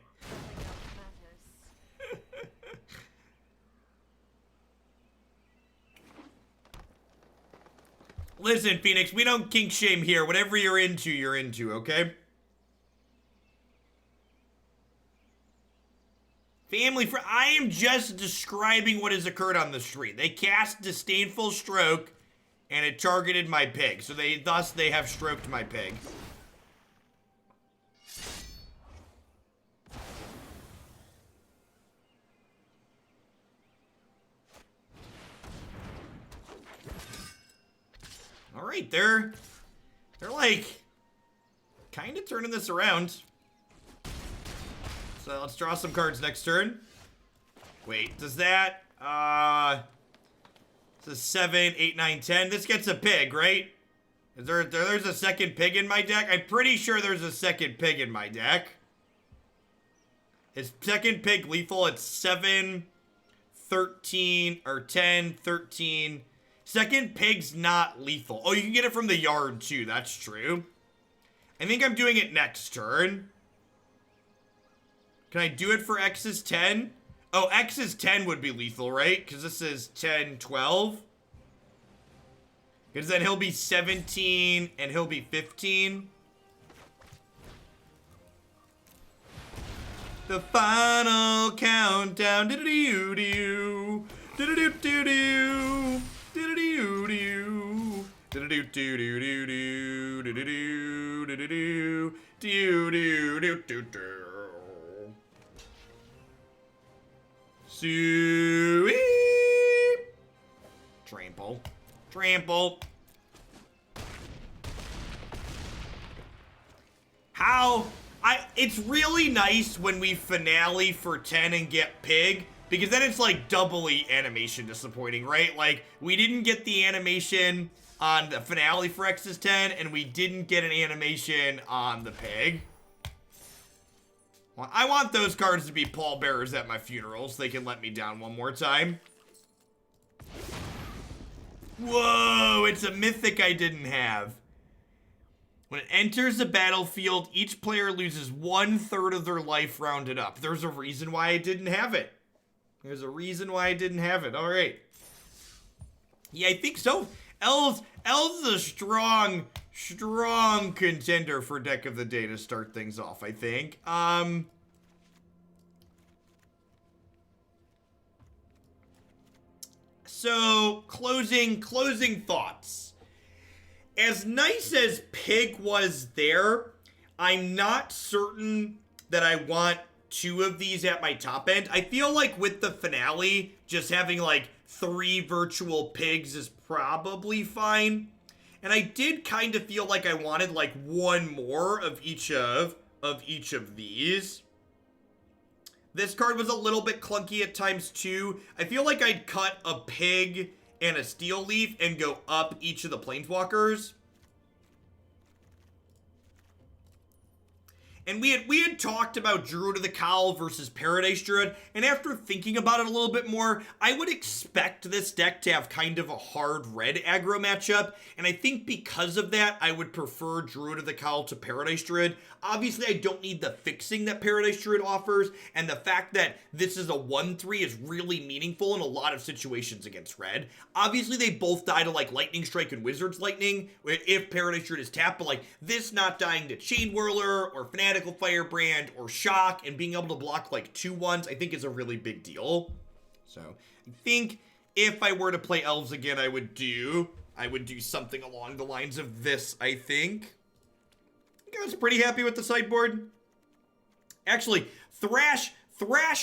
Speaker 1: Listen, Phoenix, we don't kink shame here. Whatever you're into, okay? I am just describing what has occurred on the street. They cast Disdainful Stroke, and it targeted my pig. So thus they have stroked my pig. All right, they're like kind of turning this around. So let's draw some cards next turn. Wait, does that, it's a 7, 8, 9, 10. This gets a pig, right? There's a second pig in my deck? I'm pretty sure there's a second pig in my deck. Is second pig lethal? It's 7, 13, or 10, 13. Second pig's not lethal. Oh, you can get it from the yard too. That's true. I think I'm doing it next turn. Can I do it for X is 10? Oh, X is 10 would be lethal, right? Because this is 10, 12. Because then he'll be 17 and he'll be 15. The final countdown. Do-do-do-do. Do-do-do-do-do. Do-do-do-do. Do-do-do-do-do. Do-do-do-do-do. Do-do-do-do-do. Sweep. Trample. Trample. It's really nice when we finale for 10 and get pig, because then it's like doubly animation disappointing, right? Like, we didn't get the animation on the finale for X is 10, and we didn't get an animation on the pig. Well, I want those cards to be pallbearers at my funeral so they can let me down one more time. Whoa, it's a mythic I didn't have. When it enters the battlefield, each player loses 1/3 of their life rounded up. There's a reason why I didn't have it. There's a reason why I didn't have it. All right. Yeah, I think so. Elves is a strong contender for Deck of the Day to start things off, I think. So, closing thoughts. As nice as Pig was there, I'm not certain that I want 2 of these at my top end. I feel like with the finale, just having like 3 virtual pigs is probably fine. And I did kind of feel like I wanted like 1 more of each of these. This card was a little bit clunky at times too. I feel like I'd cut a pig and a steel leaf and go up each of the planeswalkers. And we had talked about Druid of the Cowl versus Paradise Druid, and after thinking about it a little bit more, I would expect this deck to have kind of a hard red aggro matchup, and I think because of that, I would prefer Druid of the Cowl to Paradise Druid. Obviously, I don't need the fixing that Paradise Druid offers, and the fact that this is a 1/3 is really meaningful in a lot of situations against red. Obviously, they both die to like Lightning Strike and Wizard's Lightning, if Paradise Druid is tapped, but like this not dying to Chain Whirler or Fanatical Firebrand or Shock and being able to block like 2/1s, I think is a really big deal. So I think if I were to play Elves again, I would do something along the lines of this, I think. I was pretty happy with the sideboard. Actually, Thrash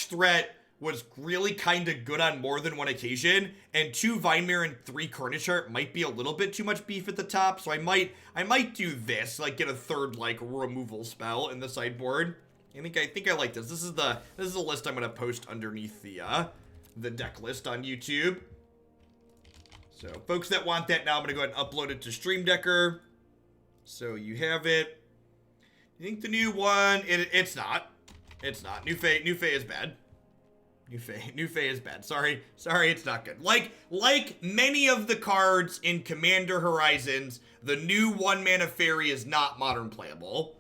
Speaker 1: threat was really kind of good on more than one occasion, and 2 Vine Mare and 3 Carnage Tyrant might be a little bit too much beef at the top, so I might do this, like get a 3rd like removal spell in the sideboard. I think I like this. This is the list I'm gonna post underneath the deck list on YouTube. So folks that want that now, I'm gonna go ahead and upload it to Stream Decker. So you have it. You think the new one? It's not. It's not. New Fae is bad. New Fae is bad. Sorry, it's not good. Like many of the cards in Commander Horizons, the new 1-mana fairy is not modern playable.